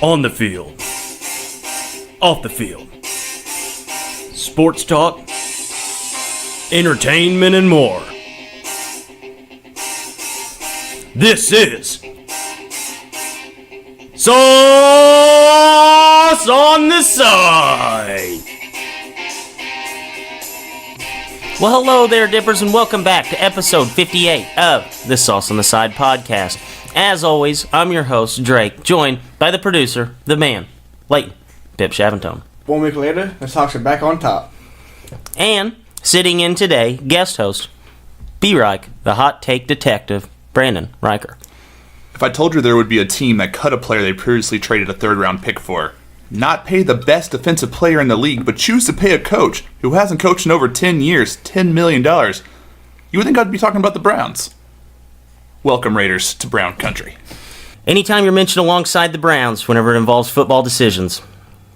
On the field. Off the field. Sports talk. Entertainment and more. This is Sauce on the Side. Well, hello there, Dippers, and welcome back to episode 58 of the Sauce on the Side podcast. As always, I'm your host, Drake, joined by the producer, the man, Leighton, Dip Shaventone. 1 week later, the Sox are back on top. And sitting in today, guest host, B-Reich, the hot take detective, Brandon Riker. If I told you there would be a team that cut a player they previously traded a third-round pick for, not pay the best defensive player in the league, but choose to pay a coach who hasn't coached in over 10 years $10 million, you would think I'd be talking about the Browns. Welcome, Raiders, to Brown Country. Anytime you're mentioned alongside the Browns whenever it involves football decisions,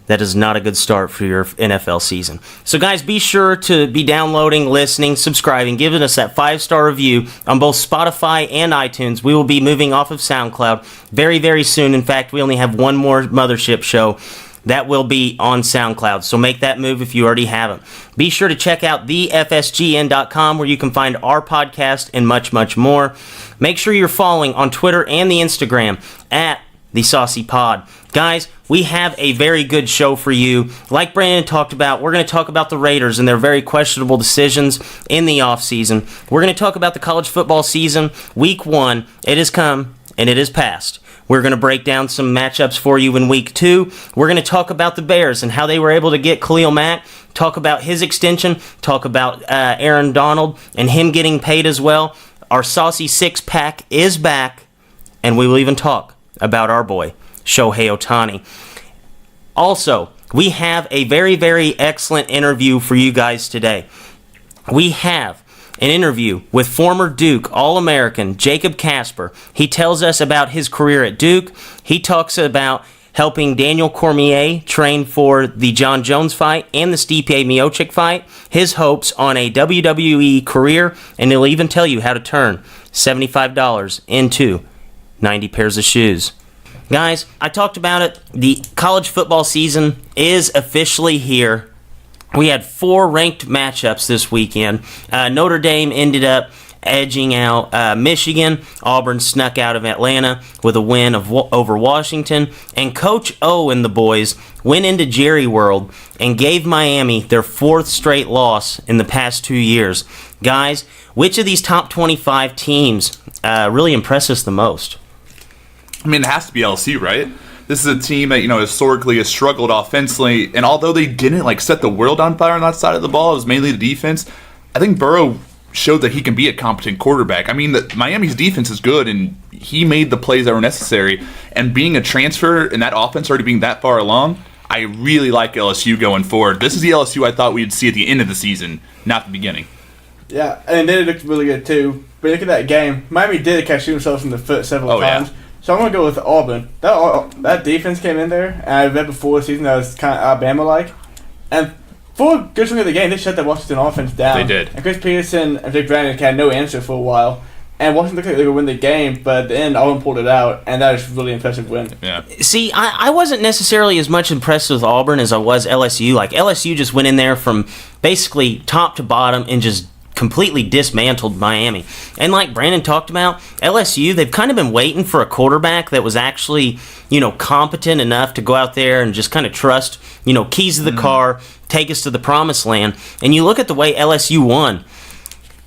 that is not a good start for your NFL season. So guys, be sure to be downloading, listening, subscribing, giving us that 5-star review on both Spotify and iTunes. We will be moving off of SoundCloud very, very soon. In fact, we only have one more mothership show that will be on SoundCloud. So make that move if you already haven't. Be sure to check out thefsgn.com where you can find our podcast and much, much more. Make sure you're following on Twitter and the Instagram at The Saucy Pod. Guys, we have a very good show for you. Like Brandon talked about, we're going to talk about the Raiders and their very questionable decisions in the offseason. We're going to talk about the college football season, Week 1. It has come and it has passed. We're going to break down some matchups for you in Week 2. We're going to talk about the Bears and how they were able to get Khalil Mack, talk about his extension, talk about Aaron Donald and him getting paid as well. Our Saucy Six-Pack is back, and we will even talk about our boy, Shohei Ohtani. Also, we have a very, very excellent interview for you guys today. We have an interview with former Duke All-American Jacob Kasper. He tells us about his career at Duke. He talks about helping Daniel Cormier train for the John Jones fight and the Stipe Miocic fight, his hopes on a WWE career, and he'll even tell you how to turn $75 into 90 pairs of shoes. Guys, I talked about it. The college football season is officially here. We had 4 ranked matchups this weekend. Notre Dame ended up edging out Michigan. Auburn snuck out of Atlanta with a win over Washington. And Coach O and the boys went into Jerry World and gave Miami their 4th straight loss in the past 2 years. Guys, which of these top 25 teams really impressed us the most? I mean, it has to be LSU, right? This is a team that, historically has struggled offensively, and although they didn't, set the world on fire on that side of the ball, it was mainly the defense, I think Burrow showed that he can be a competent quarterback. I mean, Miami's defense is good, and he made the plays that were necessary, and being a transfer in that offense already being that far along, I really like LSU going forward. This is the LSU I thought we'd see at the end of the season, not the beginning. Yeah, and they looked really good too. But look at that game. Miami did catch themselves in the foot several times. Yeah. So I'm going to go with Auburn. That defense came in there, and I read before the season that was kind of Alabama-like. And for a good chunk of the game, they shut that Washington offense down. They did. And Chris Peterson and Vic Brandon had no answer for a while. And Washington looked like they would win the game, but at the end, Auburn pulled it out, and that is a really impressive win. Yeah. See, I wasn't necessarily as much impressed with Auburn as I was LSU. LSU just went in there from basically top to bottom and just completely dismantled Miami. And like Brandon talked about, LSU, they've kind of been waiting for a quarterback that was actually, competent enough to go out there and just kind of trust, keys to the car, take us to the promised land. And you look at the way LSU won.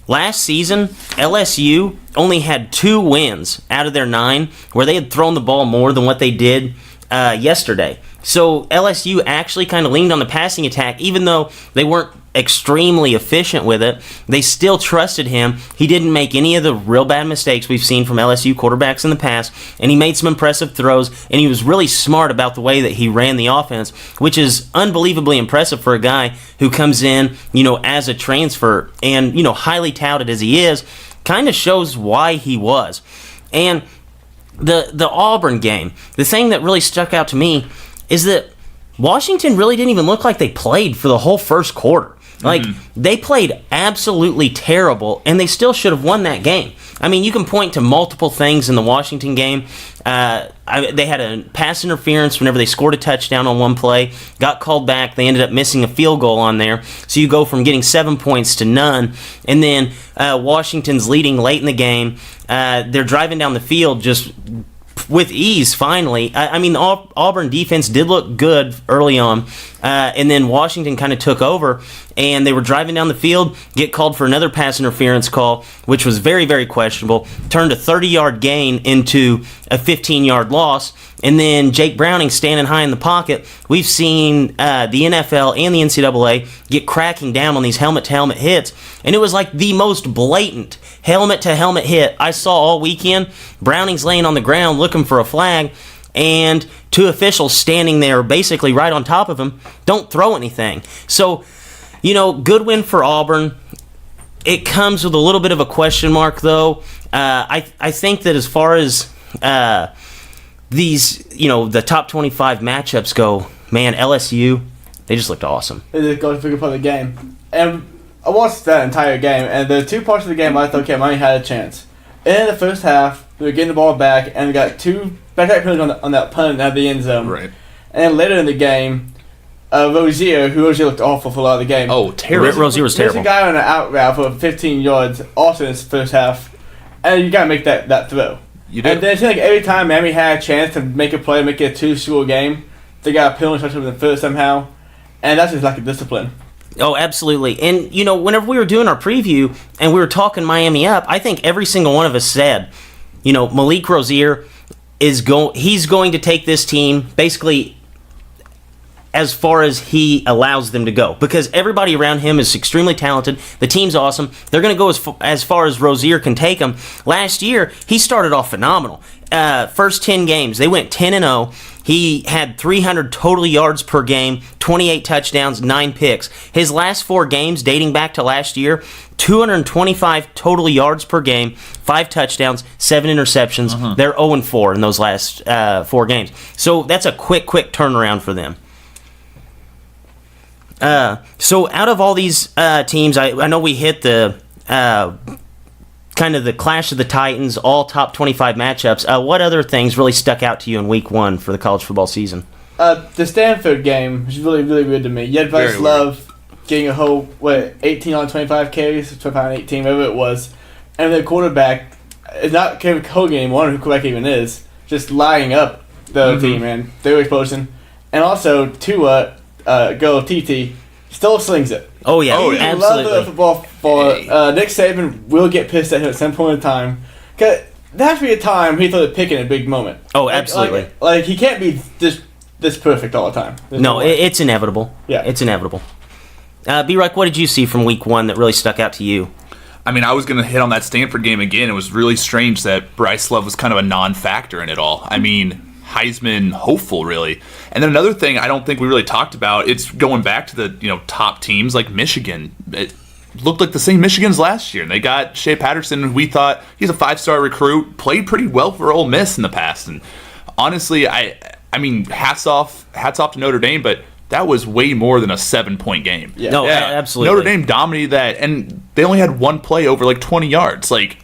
Last season, LSU only had 2 wins out of their 9 where they had thrown the ball more than what they did yesterday. So LSU actually kind of leaned on the passing attack, even though they weren't extremely efficient with it. They still trusted him. He didn't make any of the real bad mistakes we've seen from LSU quarterbacks in the past, and he made some impressive throws, and he was really smart about the way that he ran the offense, which is unbelievably impressive for a guy who comes in, as a transfer and, highly touted as he is, kind of shows why he was. And the Auburn game, the thing that really stuck out to me is that Washington really didn't even look like they played for the whole first quarter. Like, they played absolutely terrible, and they still should have won that game. I mean, you can point to multiple things in the Washington game. They had a pass interference whenever they scored a touchdown on one play, got called back. They ended up missing a field goal on there. So you go from getting 7 points to none, and then Washington's leading late in the game. They're driving down the field just with ease, finally. I mean, the Auburn defense did look good early on, and then Washington kind of took over, and they were driving down the field, get called for another pass interference call, which was very, very questionable, turned a 30-yard gain into a 15-yard loss, and then Jake Browning standing high in the pocket. We've seen the NFL and the NCAA get cracking down on these helmet-to-helmet hits, and it was like the most blatant helmet-to-helmet hit I saw all weekend. Browning's laying on the ground looking for a flag, and two officials standing there basically right on top of him don't throw anything. So, good win for Auburn. It comes with a little bit of a question mark, though. I think that as far as these, the top 25 matchups go, man, LSU, they just looked awesome. They did go to a big part of the game. And I watched that entire game, and the two parts of the game I thought Miami had a chance. In the first half, they were getting the ball back, and they got two back-to-back penalties on that punt at the end zone. Right. And then later in the game, Rozier, who Rozier looked awful for a lot of the game. Oh, terrible. Rozier was terrible. There's a guy on an out route for 15 yards, also in his first half, and you got to make that throw. You do. And then it seemed like every time Miami had a chance to make a play, make it a two-score game, they got a penalty touchdown in the first somehow, and that's just lack of discipline. Oh, absolutely. And, whenever we were doing our preview and we were talking Miami up, I think every single one of us said, Malik Rozier he's going to take this team basically as far as he allows them to go, because everybody around him is extremely talented. The team's awesome. They're going to go as far as Rozier can take them. Last year, he started off phenomenal. First 10 games, they went 10-0. He had 300 total yards per game, 28 touchdowns, 9 picks. His last 4 games, dating back to last year, 225 total yards per game, 5 touchdowns, 7 interceptions. They're 0-4 in those last 4 games. So that's a quick turnaround for them. So out of all these teams, I know we hit the kind of the clash of the Titans, all top 25 matchups. What other things really stuck out to you in week 1 for the college football season? The Stanford game was really, really weird to me. You had Bryce Love getting a whole, 18 on 25 carries, 25 on 18, whatever it was. And the quarterback is not Kevin Hogan anymore, who quarterback even is, just lining up the team, man. They were exposing. And also, Tua, TT, still slings it. Oh, yeah. I love the football for Nick Saban will get pissed at him at some point in time. Cause there has to be a time he throws a pick in a big moment. Oh, absolutely. Like he can't be this perfect all the time. It's inevitable. Yeah. It's inevitable. B-Rock, what did you see from week 1 that really stuck out to you? I mean, I was going to hit on that Stanford game again. It was really strange that Bryce Love was kind of a non-factor in it all. I mean, Heisman hopeful, really. And then another thing I don't think we really talked about, it's going back to the top teams like Michigan. It looked like the same Michigans last year. And they got Shea Patterson, who we thought he's a 5-star recruit, played pretty well for Ole Miss in the past. And honestly, I mean, hats off to Notre Dame, but that was way more than a 7-point game. Yeah. No, absolutely. Notre Dame dominated that, and they only had one play over like 20 yards. I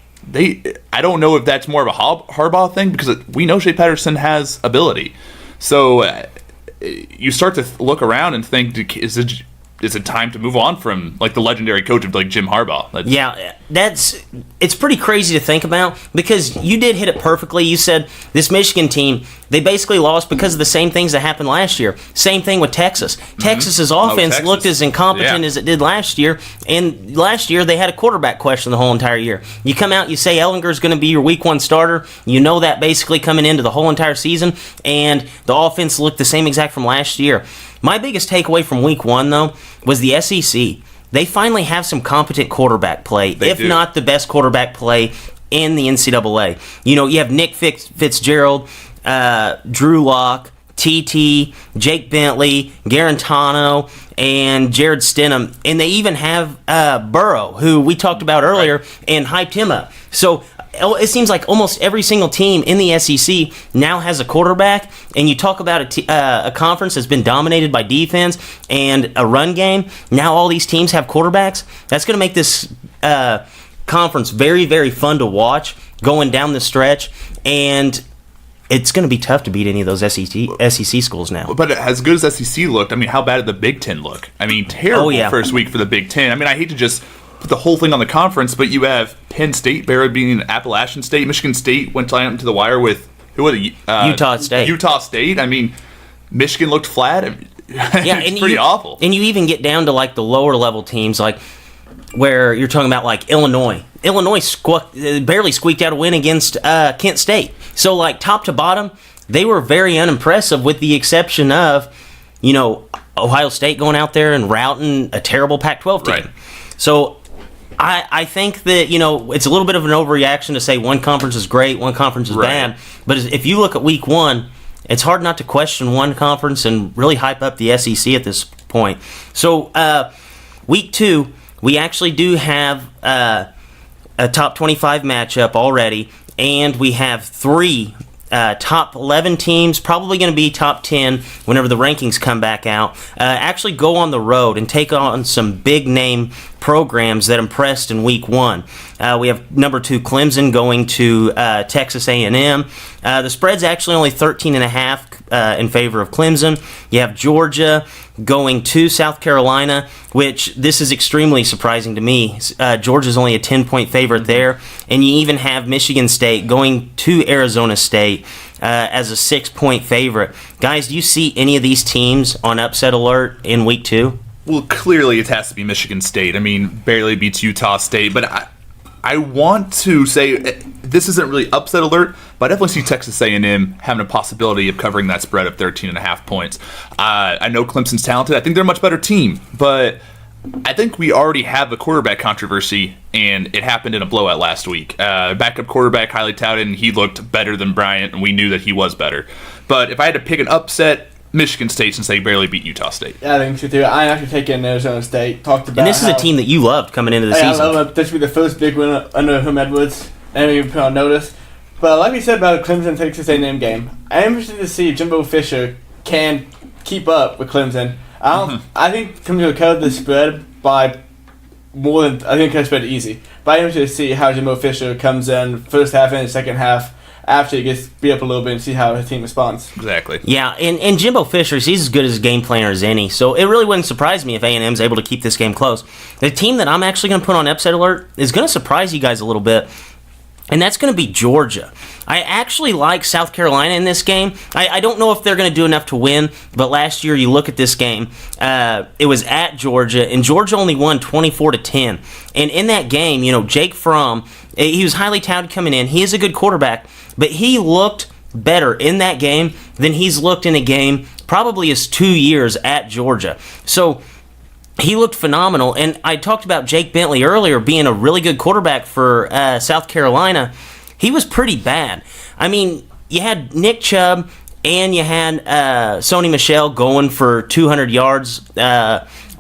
don't know if that's more of a Harbaugh thing, because we know Shea Patterson has ability. So you start to look around and think, is it time to move on from the legendary coach of Jim Harbaugh? It's pretty crazy to think about, because you did hit it perfectly. You said this Michigan team, they basically lost because of the same things that happened last year. Same thing with Texas. Texas's offense looked as incompetent as it did last year, and last year they had a quarterback question the whole entire year. You come out, you say Ellinger's going to be your week 1 starter. You know that basically coming into the whole entire season, and the offense looked the same exact from last year. My biggest takeaway from week 1, though, was the SEC. They finally have some competent quarterback play, not the best quarterback play in the NCAA. You have Nick Fitzgerald, Drew Lock, TT, Jake Bentley, Garantano, and Jared Stidham. And they even have Burrow, who we talked about earlier, and hyped him up. So it seems like almost every single team in the SEC now has a quarterback, and you talk about a conference that's been dominated by defense and a run game. Now all these teams have quarterbacks. That's going to make this conference very, very fun to watch going down the stretch, and it's going to be tough to beat any of those SEC schools now. But as good as SEC looked, I mean, how bad did the Big Ten look? I mean, terrible first week for the Big Ten. I mean, I hate to just put the whole thing on the conference, but you have Penn State barely beating Appalachian State. Michigan State went down to the wire with, who was it? Utah State. Utah State. I mean, Michigan looked flat. It's pretty awful. And you even get down to, like, the lower level teams, like, where you're talking about, like, Illinois. Illinois barely squeaked out a win against Kent State. So, like, top to bottom, they were very unimpressive with the exception of, Ohio State going out there and routing a terrible Pac-12 team. Right. So, I think that, it's a little bit of an overreaction to say one conference is great, one conference is bad. But if you look at week one, it's hard not to question one conference and really hype up the SEC at this point. So, week two, we actually do have a top 25 matchup already, and we have three top 11 teams, probably going to be top 10 whenever the rankings come back out, actually go on the road and take on some big-name programs that impressed in week one. We have number 2 Clemson going to Texas A&M. The spread's actually only 13.5 in favor of Clemson. You have Georgia going to South Carolina, which this is extremely surprising to me. Georgia's only a 10-point favorite there. And you even have Michigan State going to Arizona State as a 6-point favorite. Guys, do you see any of these teams on upset alert in week two? Well, clearly it has to be Michigan State. I mean, barely beats Utah State. But I want to say this isn't really upset alert, but I definitely see Texas A&M having a possibility of covering that spread of 13.5 points. I know Clemson's talented. I think they're a much better team, but I think we already have a quarterback controversy, and it happened in a blowout last week. Backup quarterback, highly touted, and he looked better than Bryant, and we knew that he was better. But if I had to pick an upset, Michigan State, since they barely beat Utah State. Yeah, I think so too. I actually taking Arizona State. Talked about. And this is a team that you loved coming into the season. I love it. This will be the first big win under Herm Edwards, and we put on notice. But like we said about the Clemson Texas A&M game, I'm interested to see if Jimbo Fisher can keep up with Clemson. I think Clemson will cover the spread by more than. I think the spread easy. But I'm interested to see how Jimbo Fisher comes in first half and second half, after he gets beat up a little bit, and see how his team responds. Exactly. Yeah, and Jimbo Fisher, he's as good as a game planner as any, so it really wouldn't surprise me if A&M's able to keep this game close. The team that I'm actually going to put on upset alert is going to surprise you guys a little bit, and that's going to be Georgia. I actually like South Carolina in this game. I don't know if they're going to do enough to win, but last year you look at this game, it was at Georgia, and Georgia only won 24-10. And in that game, Jake Fromm, he was highly touted coming in. He is a good quarterback, but he looked better in that game than he's looked in a game probably his 2 years at Georgia. So he looked phenomenal, and I talked about Jake Bentley earlier being a really good quarterback for South Carolina. He was pretty bad. I mean, you had Nick Chubb and you had Sony Michel going for 200 yards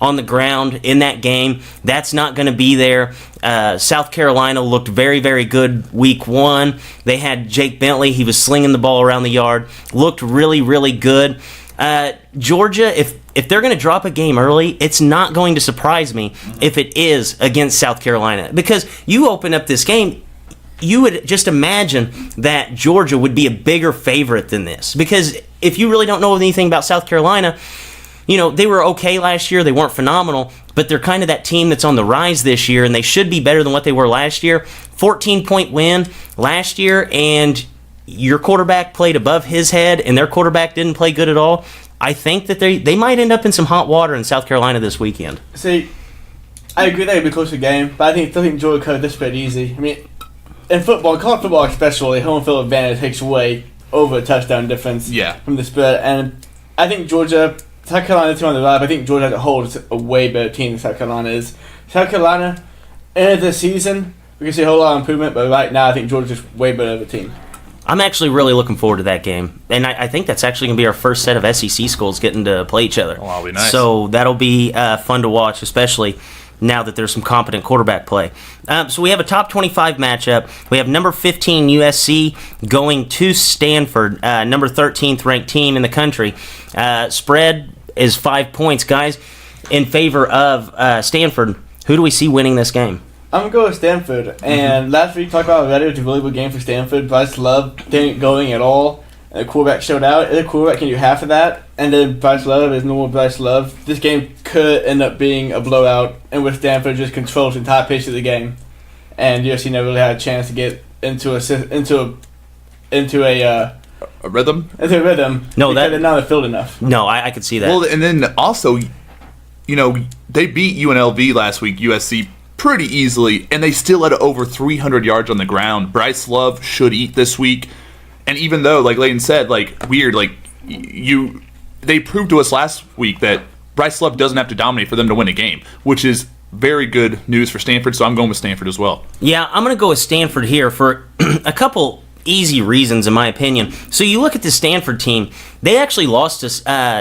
on the ground in that game. That's not going to be there. South Carolina looked very, very good week one. They had Jake Bentley. He was slinging the ball around the yard. Looked really, really good. Georgia, if they're going to drop a game early, it's not going to surprise me if it is against South Carolina. Because you open up this game, you would just imagine that Georgia would be a bigger favorite than this. Because if you really don't know anything about South Carolina, they were okay last year. They weren't phenomenal, but they're kind of that team that's on the rise this year, and they should be better than what they were last year. 14-point win last year, and your quarterback played above his head, and their quarterback didn't play good at all. I think that they might end up in some hot water in South Carolina this weekend. See, I agree that it'd be a closer game, but I still think Georgia covered this spread easy. I mean, in football, college football especially, home field advantage takes away over a touchdown difference from the spread. And I think South Carolina is on the rise, but I think Georgia as a whole is a way better team than South Carolina is. South Carolina, end of the season, we can see a whole lot of improvement, but right now I think Georgia's just way better of a team. I'm actually really looking forward to that game, and I think that's actually going to be our first set of SEC schools getting to play each other. Oh, that'll be nice. So that'll be fun to watch, especially now that there's some competent quarterback play. So we have a top 25 matchup. We have number 15 USC going to Stanford, number 13th ranked team in the country. Spread is 5 points, guys, in favor of Stanford. Who do we see winning this game? I'm going to go with Stanford. And last week, talked about already, it was a really good game for Stanford. Bryce Love didn't going at all. And the quarterback showed out. The quarterback can do half of that. And then Bryce Love is normal Bryce Love. This game could end up being a blowout. And with Stanford just controls the entire pace of the game. And USC never really had a chance to get into a rhythm. Into a rhythm. No, that they're not filled enough. No, I could see that. Well, and then also, they beat UNLV last week, USC, pretty easily, and they still had over 300 yards on the ground. Bryce Love should eat this week. And even though, like Layton said, they proved to us last week that Bryce Love doesn't have to dominate for them to win a game, which is very good news for Stanford, so I'm going with Stanford as well. Yeah, I'm going to go with Stanford here for a couple easy reasons, in my opinion. So you look at the Stanford team, they actually lost to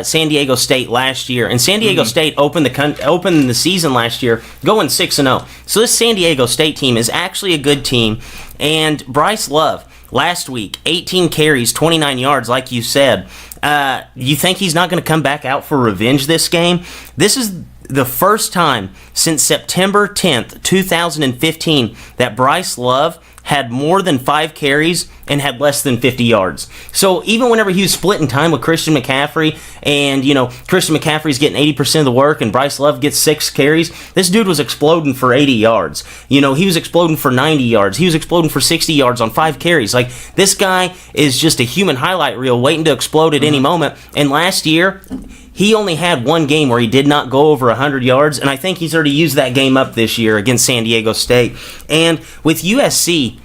San Diego State last year, and San Diego State opened the season last year going 6-0. So this San Diego State team is actually a good team, and Bryce Love, last week, 18 carries, 29 yards, like you said. You think he's not going to come back out for revenge this game? This is the first time since September 10th, 2015, that Bryce Love had more than 5 carries and had less than 50 yards. So even whenever he was splitting time with Christian McCaffrey, and Christian McCaffrey's getting 80% of the work and Bryce Love gets 6 carries, this dude was exploding for 80 yards. He was exploding for 90 yards. He was exploding for 60 yards on 5 carries. Like, this guy is just a human highlight reel waiting to explode at any moment. And last year, he only had one game where he did not go over 100 yards, and I think he's already used that game up this year against San Diego State. And with USC,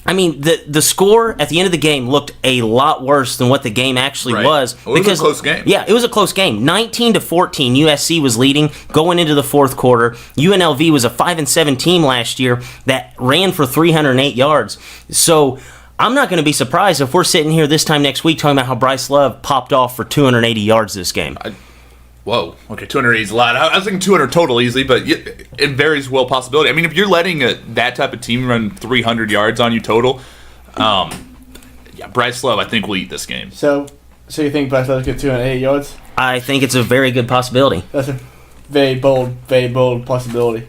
I mean, the score at the end of the game looked a lot worse than what the game actually was. Well, it was a close game. Yeah, it was a close game. 19-14, USC was leading going into the fourth quarter. UNLV was a 5-7 team last year that ran for 308 yards. So I'm not going to be surprised if we're sitting here this time next week talking about how Bryce Love popped off for 280 yards this game. Whoa. Okay, 280 is a lot. I was thinking 200 total easily, but it varies well possibility. I mean, if you're letting that type of team run 300 yards on you total, Bryce Love, I think, will eat this game. So you think Bryce Love gets 280 yards? I think it's a very good possibility. That's a very bold possibility.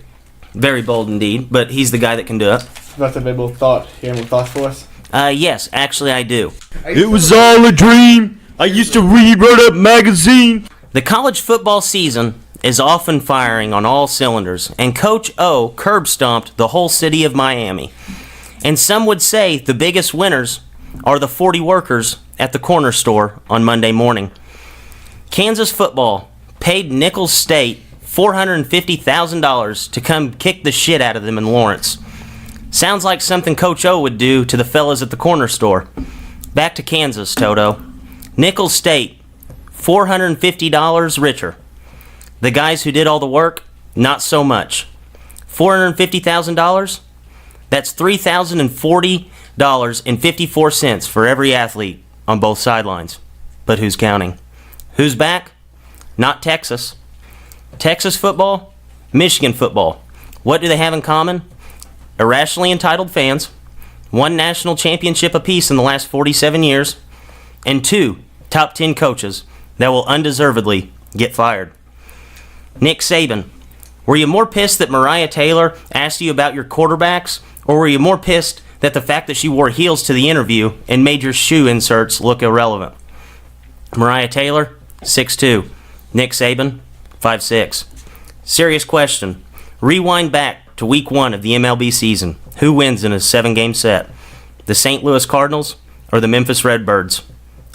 Very bold indeed, but he's the guy that can do it. That's a very bold thought. You have any thoughts for us? Yes, actually I do. It was all a dream. I used to read Word Up magazine. The college football season is often firing on all cylinders, and Coach O curb-stomped the whole city of Miami. And some would say the biggest winners are the 40 workers at the corner store on Monday morning. Kansas football paid Nicholls State $450,000 to come kick the shit out of them in Lawrence. Sounds like something Coach O would do to the fellas at the corner store. Back to Kansas, Toto. Nicholls State, $450 richer. The guys who did all the work, not so much. $450,000? That's $3,040.54 for every athlete on both sidelines. But who's counting? Who's back? Not Texas. Texas football, Michigan football. What do they have in common? Irrationally entitled fans, 1 national championship apiece in the last 47 years, and 2 top 10 coaches that will undeservedly get fired. Nick Saban, were you more pissed that Mariah Taylor asked you about your quarterbacks, or were you more pissed that the fact that she wore heels to the interview and made your shoe inserts look irrelevant? Mariah Taylor, 6'2". Nick Saban, 5'6". Serious question. Rewind back to week 1 of the MLB season. Who wins in a 7-game set? The St. Louis Cardinals or the Memphis Redbirds?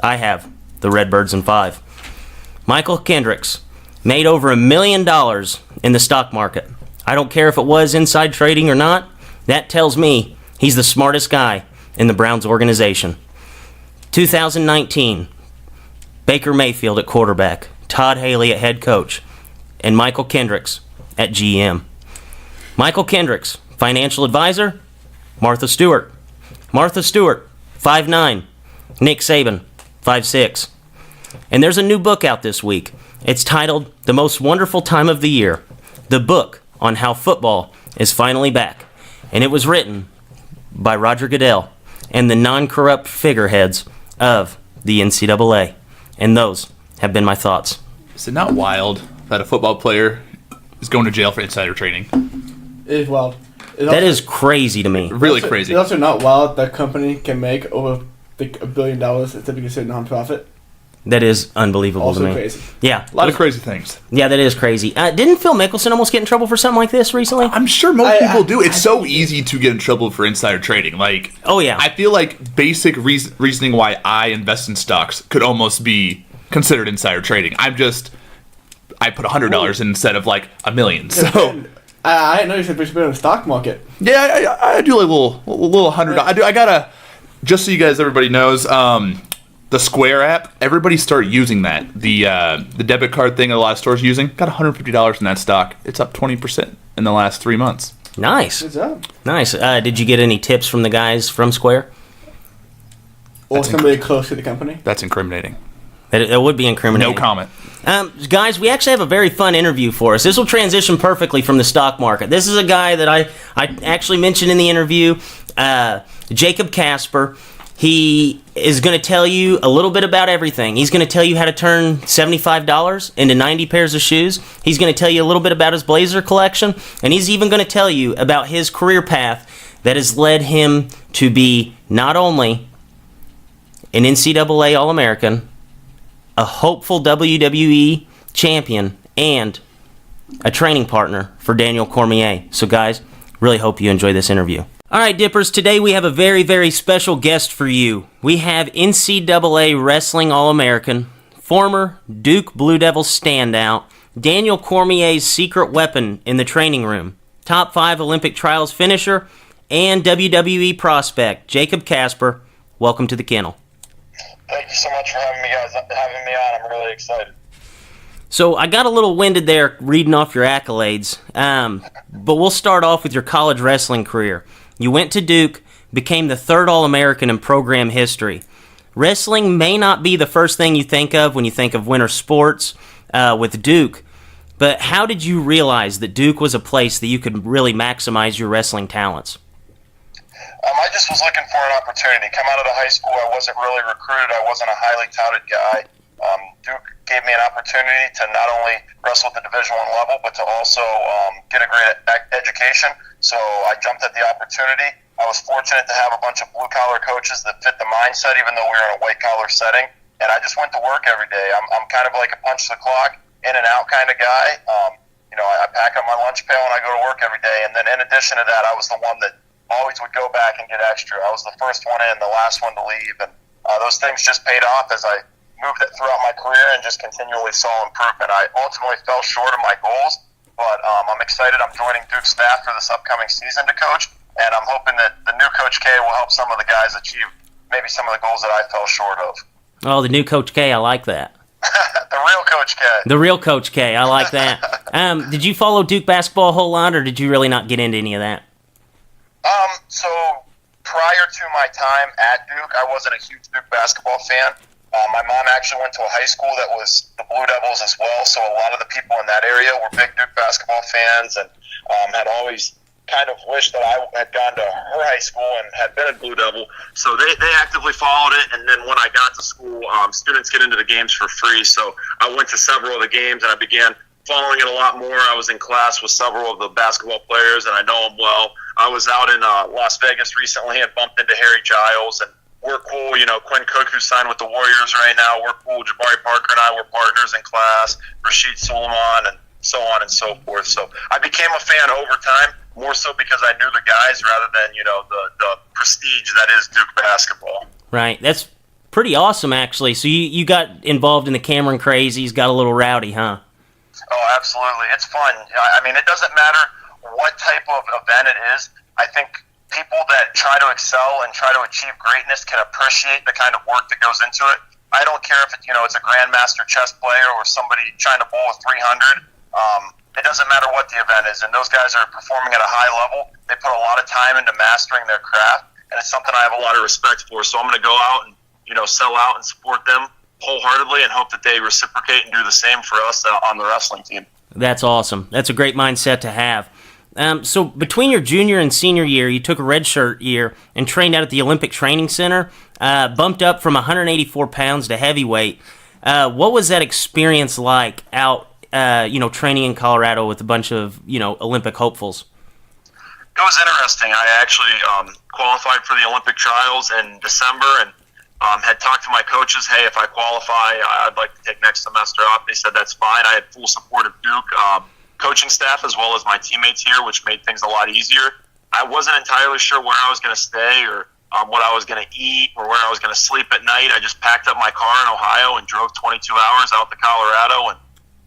I have the Redbirds in 5. Michael Kendricks made over $1 million in the stock market. I don't care if it was inside trading or not. That tells me he's the smartest guy in the Browns organization. 2019, Baker Mayfield at quarterback, Todd Haley at head coach, and Michael Kendricks at GM. Michael Kendricks, financial advisor, Martha Stewart. Martha Stewart, 5'9". Nick Saban, 5'6". And there's a new book out this week. It's titled The Most Wonderful Time of the Year, the book on how football is finally back. And it was written by Roger Goodell and the non-corrupt figureheads of the NCAA. And those have been my thoughts. Is it not wild that a football player is going to jail for insider trading? It is wild. That is crazy to me. Really crazy. It's also not wild that a company can make over $1 billion instead of considered non-profit. That is unbelievable Also to me. crazy. Yeah. A lot of crazy things. Yeah, that is crazy. Didn't Phil Mickelson almost get in trouble for something like this recently? I'm sure most people do. It's so easy to get in trouble for insider trading. Like, oh, yeah. I feel like basic reasoning why I invest in stocks could almost be considered insider trading. I put $100 in instead of like $1 million. So I didn't know you said we should be in the stock market. yeah, I do like a little $100. I gotta, just so you guys, everybody knows, the Square app, everybody start using that. The debit card thing that a lot of stores are using, got $150 in that stock. It's up 20% in the last 3 months. Nice. Good job. Nice. Did you get any tips from the guys from Square? Or somebody close to the company. That's incriminating. That would be incriminating. No comment. Guys, we actually have a very fun interview for us. This will transition perfectly from the stock market. This is a guy that I actually mentioned in the interview, Jacob Kasper. He is going to tell you a little bit about everything. He's going to tell you how to turn $75 into 90 pairs of shoes. He's going to tell you a little bit about his Blazer collection. And he's even going to tell you about his career path that has led him to be not only an NCAA All-American, a hopeful WWE champion, and a training partner for Daniel Cormier. So guys, really hope you enjoy this interview. All right, Dippers, today we have a very, very special guest for you. We have NCAA Wrestling All-American, former Duke Blue Devils standout, Daniel Cormier's secret weapon in the training room, top 5 Olympic trials finisher, and WWE prospect, Jacob Kasper. Welcome to the kennel. Thank you so much for having me on. I'm really excited. So I got a little winded there reading off your accolades, but we'll start off with your college wrestling career. You went to Duke, became the 3rd All-American in program history. Wrestling may not be the first thing you think of when you think of winter sports with Duke, but how did you realize that Duke was a place that you could really maximize your wrestling talents? I just was looking for an opportunity. Come out of the high school, I wasn't really recruited. I wasn't a highly touted guy. Duke gave me an opportunity to not only wrestle at the Division I level, but to also get a great education. So I jumped at the opportunity. I was fortunate to have a bunch of blue-collar coaches that fit the mindset, even though we were in a white-collar setting. And I just went to work every day. I'm kind of like a punch-the-clock, in-and-out kind of guy. I pack up my lunch pail and I go to work every day. And then in addition to that, I was the one that always would go back and get extra. I was the first one in, the last one to leave. And those things just paid off as I moved it throughout my career and just continually saw improvement. I ultimately fell short of my goals, but I'm excited. I'm joining Duke's staff for this upcoming season to coach, and I'm hoping that the new Coach K will help some of the guys achieve maybe some of the goals that I fell short of. Oh, the new Coach K, I like that. The real Coach K. The real Coach K, I like that. Did you follow Duke basketball a whole lot, or did you really not get into any of that? So prior to my time at Duke, I wasn't a huge Duke basketball fan. My mom actually went to a high school that was the Blue Devils as well, so a lot of the people in that area were big Duke basketball fans and had always kind of wished that I had gone to her high school and had been a Blue Devil. So they actively followed it, and then when I got to school, students get into the games for free, so I went to several of the games and I began following it a lot more. I was in class with several of the basketball players, and I know them well. I was out in Las Vegas recently and bumped into Harry Giles, and we're cool. Quinn Cook, who signed with the Warriors right now, we're cool. Jabari Parker and I were partners in class, Rasheed Suleiman, and so on and so forth. So I became a fan over time, more so because I knew the guys rather than, the prestige that is Duke basketball. Right. That's pretty awesome, actually. So you got involved in the Cameron Crazies, got a little rowdy, huh? Oh, absolutely. It's fun. I mean, it doesn't matter what type of event it is. I think people that try to excel and try to achieve greatness can appreciate the kind of work that goes into it. I don't care if it's a grandmaster chess player or somebody trying to bowl a 300. It doesn't matter what the event is, and those guys are performing at a high level. They put a lot of time into mastering their craft, and it's something I have a lot of respect for. So I'm going to go out and sell out and support them wholeheartedly and hope that they reciprocate and do the same for us on the wrestling team. That's awesome. That's a great mindset to have. So between your junior and senior year, you took a redshirt year and trained out at the Olympic Training Center, bumped up from 184 pounds to heavyweight. What was that experience like out, training in Colorado with a bunch of, Olympic hopefuls? It was interesting. I actually qualified for the Olympic trials in December and had talked to my coaches, hey, if I qualify, I'd like to take next semester off. They said that's fine. I had full support of Duke coaching staff as well as my teammates here, which made things a lot easier. I wasn't entirely sure where I was going to stay or what I was going to eat or where I was going to sleep at night. I just packed up my car in Ohio and drove 22 hours out to Colorado and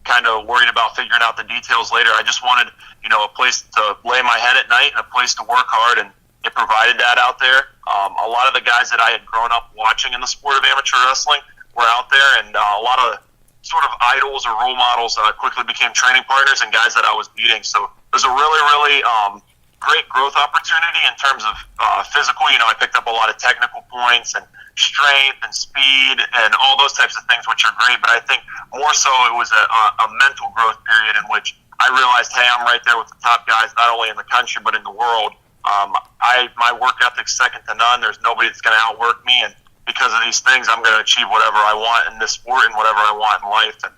kind of worried about figuring out the details later. I just wanted, a place to lay my head at night and a place to work hard, and it provided that out there. A lot of the guys that I had grown up watching in the sport of amateur wrestling were out there, and a lot of sort of idols or role models quickly became training partners and guys that I was beating. So it was a really, really great growth opportunity in terms of physical. I picked up a lot of technical points and strength and speed and all those types of things, which are great. But I think more so it was a mental growth period in which I realized, hey, I'm right there with the top guys, not only in the country but in the world. My work ethic's second to none. There's nobody that's going to outwork me, and because of these things, I'm going to achieve whatever I want in this sport and whatever I want in life. And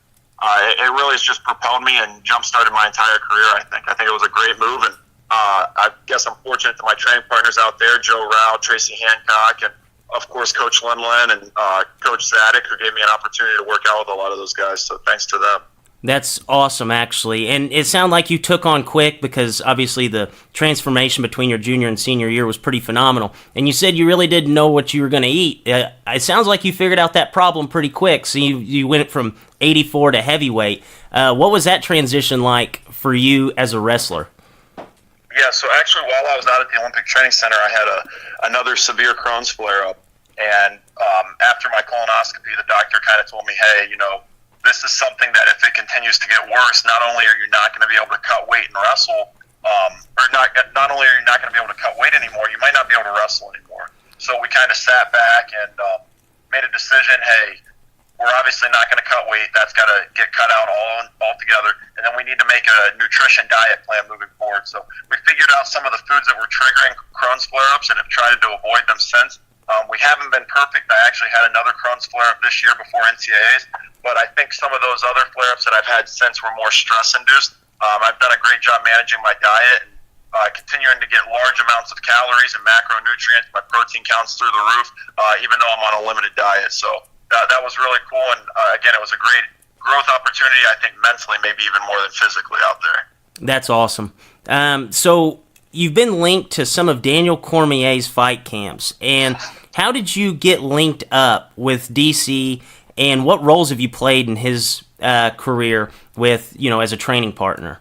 it really has just propelled me and jump-started my entire career, I think. I think it was a great move, and I guess I'm fortunate to my training partners out there, Joe Rao, Tracy Hancock, and, of course, Coach Lindland and Coach Zadek, who gave me an opportunity to work out with a lot of those guys, so thanks to them. That's awesome, actually. And it sounded like you took on quick because obviously the transformation between your junior and senior year was pretty phenomenal. And you said you really didn't know what you were going to eat. It sounds like you figured out that problem pretty quick. So you went from 84 to heavyweight. What was that transition like for you as a wrestler? Yeah, so actually while I was out at the Olympic Training Center, I had another severe Crohn's flare-up. And after my colonoscopy, the doctor kind of told me, hey, this is something that if it continues to get worse, not only are you not going to be able to cut weight and wrestle, or not only are you not going to be able to cut weight anymore, you might not be able to wrestle anymore. So we kind of sat back and made a decision, hey, we're obviously not going to cut weight. That's got to get cut out altogether. And then we need to make a nutrition diet plan moving forward. So we figured out some of the foods that were triggering Crohn's flare-ups and have tried to avoid them since. We haven't been perfect. I actually had another Crohn's flare-up this year before NCAAs, but I think some of those other flare-ups that I've had since were more stress-induced. I've done a great job managing my diet and continuing to get large amounts of calories and macronutrients. My protein count's through the roof, even though I'm on a limited diet. So that was really cool, and again, it was a great growth opportunity, I think mentally, maybe even more than physically out there. That's awesome. So you've been linked to some of Daniel Cormier's fight camps, and how did you get linked up with DC, and what roles have you played in his career with, as a training partner?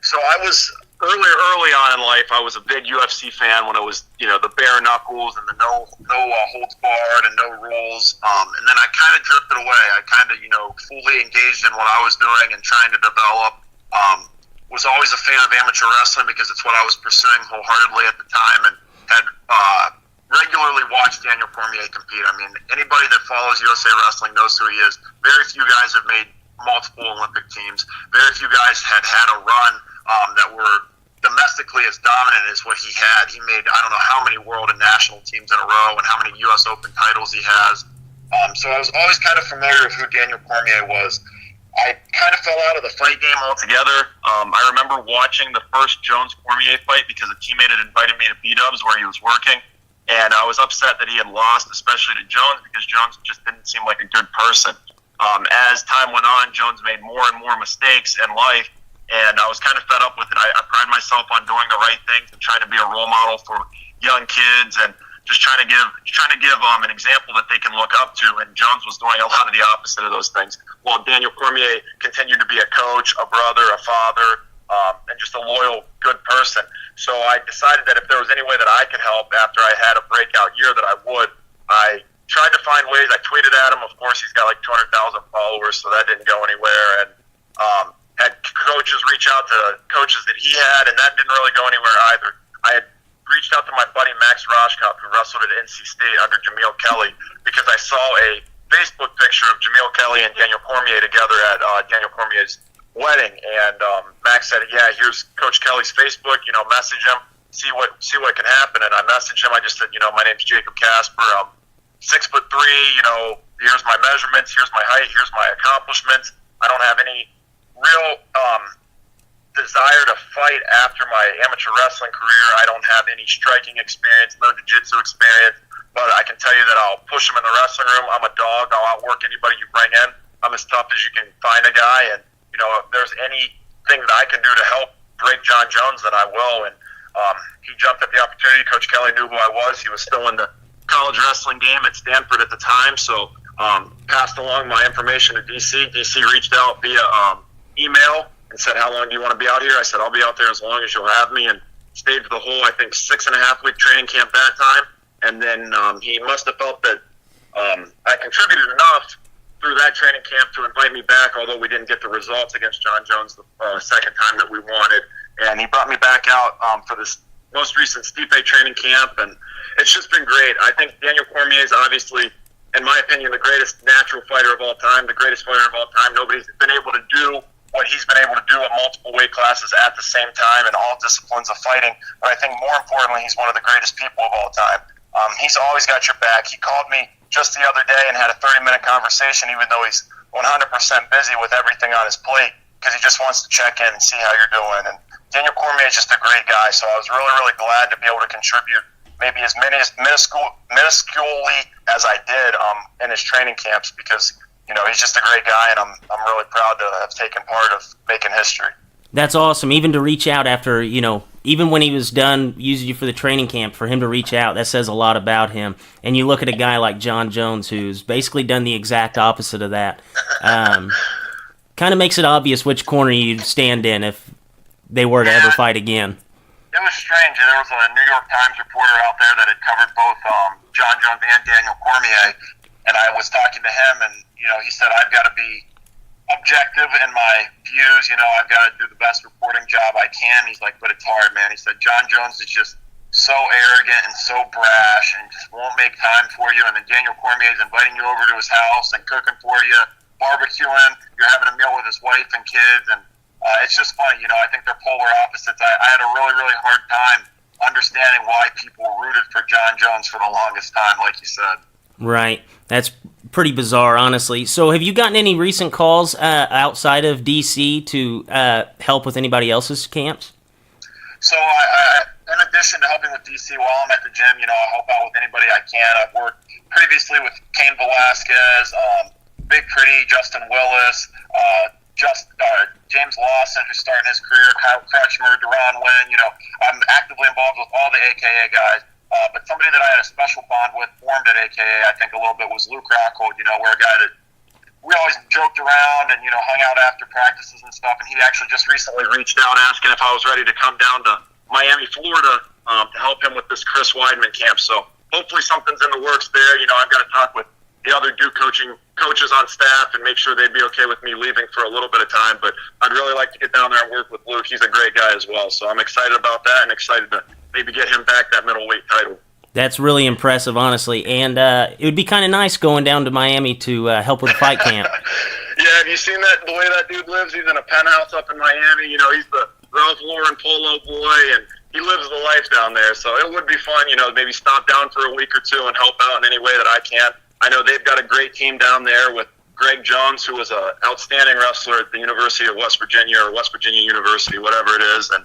So I was early on in life, I was a big UFC fan when it was, the bare knuckles and the no holds barred and no rules. And then I kind of drifted away. I kind of, fully engaged in what I was doing and trying to develop. Was always a fan of amateur wrestling because it's what I was pursuing wholeheartedly at the time, and had regularly watched Daniel Cormier compete. I mean, anybody that follows USA Wrestling knows who he is. Very few guys have made multiple Olympic teams. Very few guys had a run that were domestically as dominant as what he had. He made, I don't know how many world and national teams in a row and how many U.S. Open titles he has. So I was always kind of familiar with who Daniel Cormier was. I kind of fell out of the fight game altogether. I remember watching the first Jones-Cormier fight because a teammate had invited me to B-Dubs where he was working, and I was upset that he had lost, especially to Jones, because Jones just didn't seem like a good person. As time went on, Jones made more and more mistakes in life, and I was kind of fed up with it. I pride myself on doing the right things and trying to be a role model for young kids and just trying to give an example that they can look up to, and Jones was doing a lot of the opposite of those things. While Daniel Cormier continued to be a coach, a brother, a father, and just a loyal, good person. So I decided that if there was any way that I could help after I had a breakout year that I would. I tried to find ways. I tweeted at him. Of course, he's got like 200,000 followers, so that didn't go anywhere. And had coaches reach out to coaches that he had, and that didn't really go anywhere either. I had reached out to my buddy Max Roshkop, who wrestled at NC State under Jameel Kelly, because I saw a Facebook picture of Jameel Kelly and Daniel Cormier together at Daniel Cormier's wedding. And Max said, yeah, here's Coach Kelly's Facebook, message him, see what can happen. And I messaged him. I just said, my name's Jacob Kasper. I'm 6'3", here's my measurements, here's my height, here's my accomplishments. I don't have any real desire to fight after my amateur wrestling career. I don't have any striking experience, no jiu-jitsu experience, but I can tell you that I'll push him in the wrestling room. I'm a dog. I'll outwork anybody you bring in. I'm as tough as you can find a guy, and if there's anything that I can do to help break John Jones, then I will. And he jumped at the opportunity. Coach Kelly knew who I was. He was still in the college wrestling game at Stanford at the time, so passed along my information to DC. DC reached out via email and said, how long do you want to be out here? I said, I'll be out there as long as you'll have me, and stayed for the whole, I think, 6.5-week training camp that time. And then he must have felt that I contributed enough through that training camp to invite me back, although we didn't get the results against John Jones the second time that we wanted. And he brought me back out for this most recent Stipe training camp, and it's just been great. I think Daniel Cormier is obviously, in my opinion, the greatest natural fighter of all time, the greatest fighter of all time. Nobody's been able to do what he's been able to do at multiple weight classes at the same time in all disciplines of fighting. But I think more importantly, he's one of the greatest people of all time. He's always got your back. He called me just the other day and had a 30-minute conversation, even though he's 100% busy with everything on his plate, because he just wants to check in and see how you're doing. And Daniel Cormier is just a great guy, so I was really, really glad to be able to contribute maybe as minusculely as I did in his training camps, because he's just a great guy, and I'm really proud to have taken part of making history. That's awesome. Even to reach out after, even when he was done using you for the training camp, for him to reach out, that says a lot about him. And you look at a guy like John Jones, who's basically done the exact opposite of that. Kind of makes it obvious which corner you'd stand in if they were to ever fight again. It was strange. There was a New York Times reporter out there that had covered both John Jones and Daniel Cormier, and I was talking to him, and he said, I've got to be objective in my views. I've got to do the best reporting job I can. He's like, but it's hard, man. He said, John Jones is just so arrogant and so brash and just won't make time for you. And then Daniel Cormier is inviting you over to his house and cooking for you, barbecuing. You're having a meal with his wife and kids, and it's just funny. I think they're polar opposites. I had a really, really hard time understanding why people rooted for John Jones for the longest time, like you said. Right. That's pretty bizarre, honestly. So have you gotten any recent calls outside of D.C. to help with anybody else's camps? So I, in addition to helping with D.C., while I'm at the gym, I help out with anybody I can. I've worked previously with Cain Velasquez, Big Pretty, Justin Willis, James Lawson, who's starting his career, Kyle Crutchmer, Deron Wynn. I'm actively involved with all the AKA guys. But somebody that I had a special bond with, formed at AKA, I think a little bit, was Luke Rockhold. We're a guy that we always joked around and, hung out after practices and stuff. And he actually just recently reached out asking if I was ready to come down to Miami, Florida, to help him with this Chris Weidman camp. So hopefully something's in the works there. I've got to talk with the other Duke coaches on staff and make sure they'd be okay with me leaving for a little bit of time. But I'd really like to get down there and work with Luke. He's a great guy as well. So I'm excited about that and excited to maybe get him back that middleweight title. That's really impressive, honestly. And it would be kind of nice going down to Miami to help with the fight camp. Yeah, have you seen the way that dude lives? He's in a penthouse up in Miami. He's the Ralph Lauren polo boy, and he lives the life down there. So it would be fun, maybe stop down for a week or two and help out in any way that I can. I know they've got a great team down there with Greg Jones, who was an outstanding wrestler at the University of West Virginia, or West Virginia University, whatever it is. And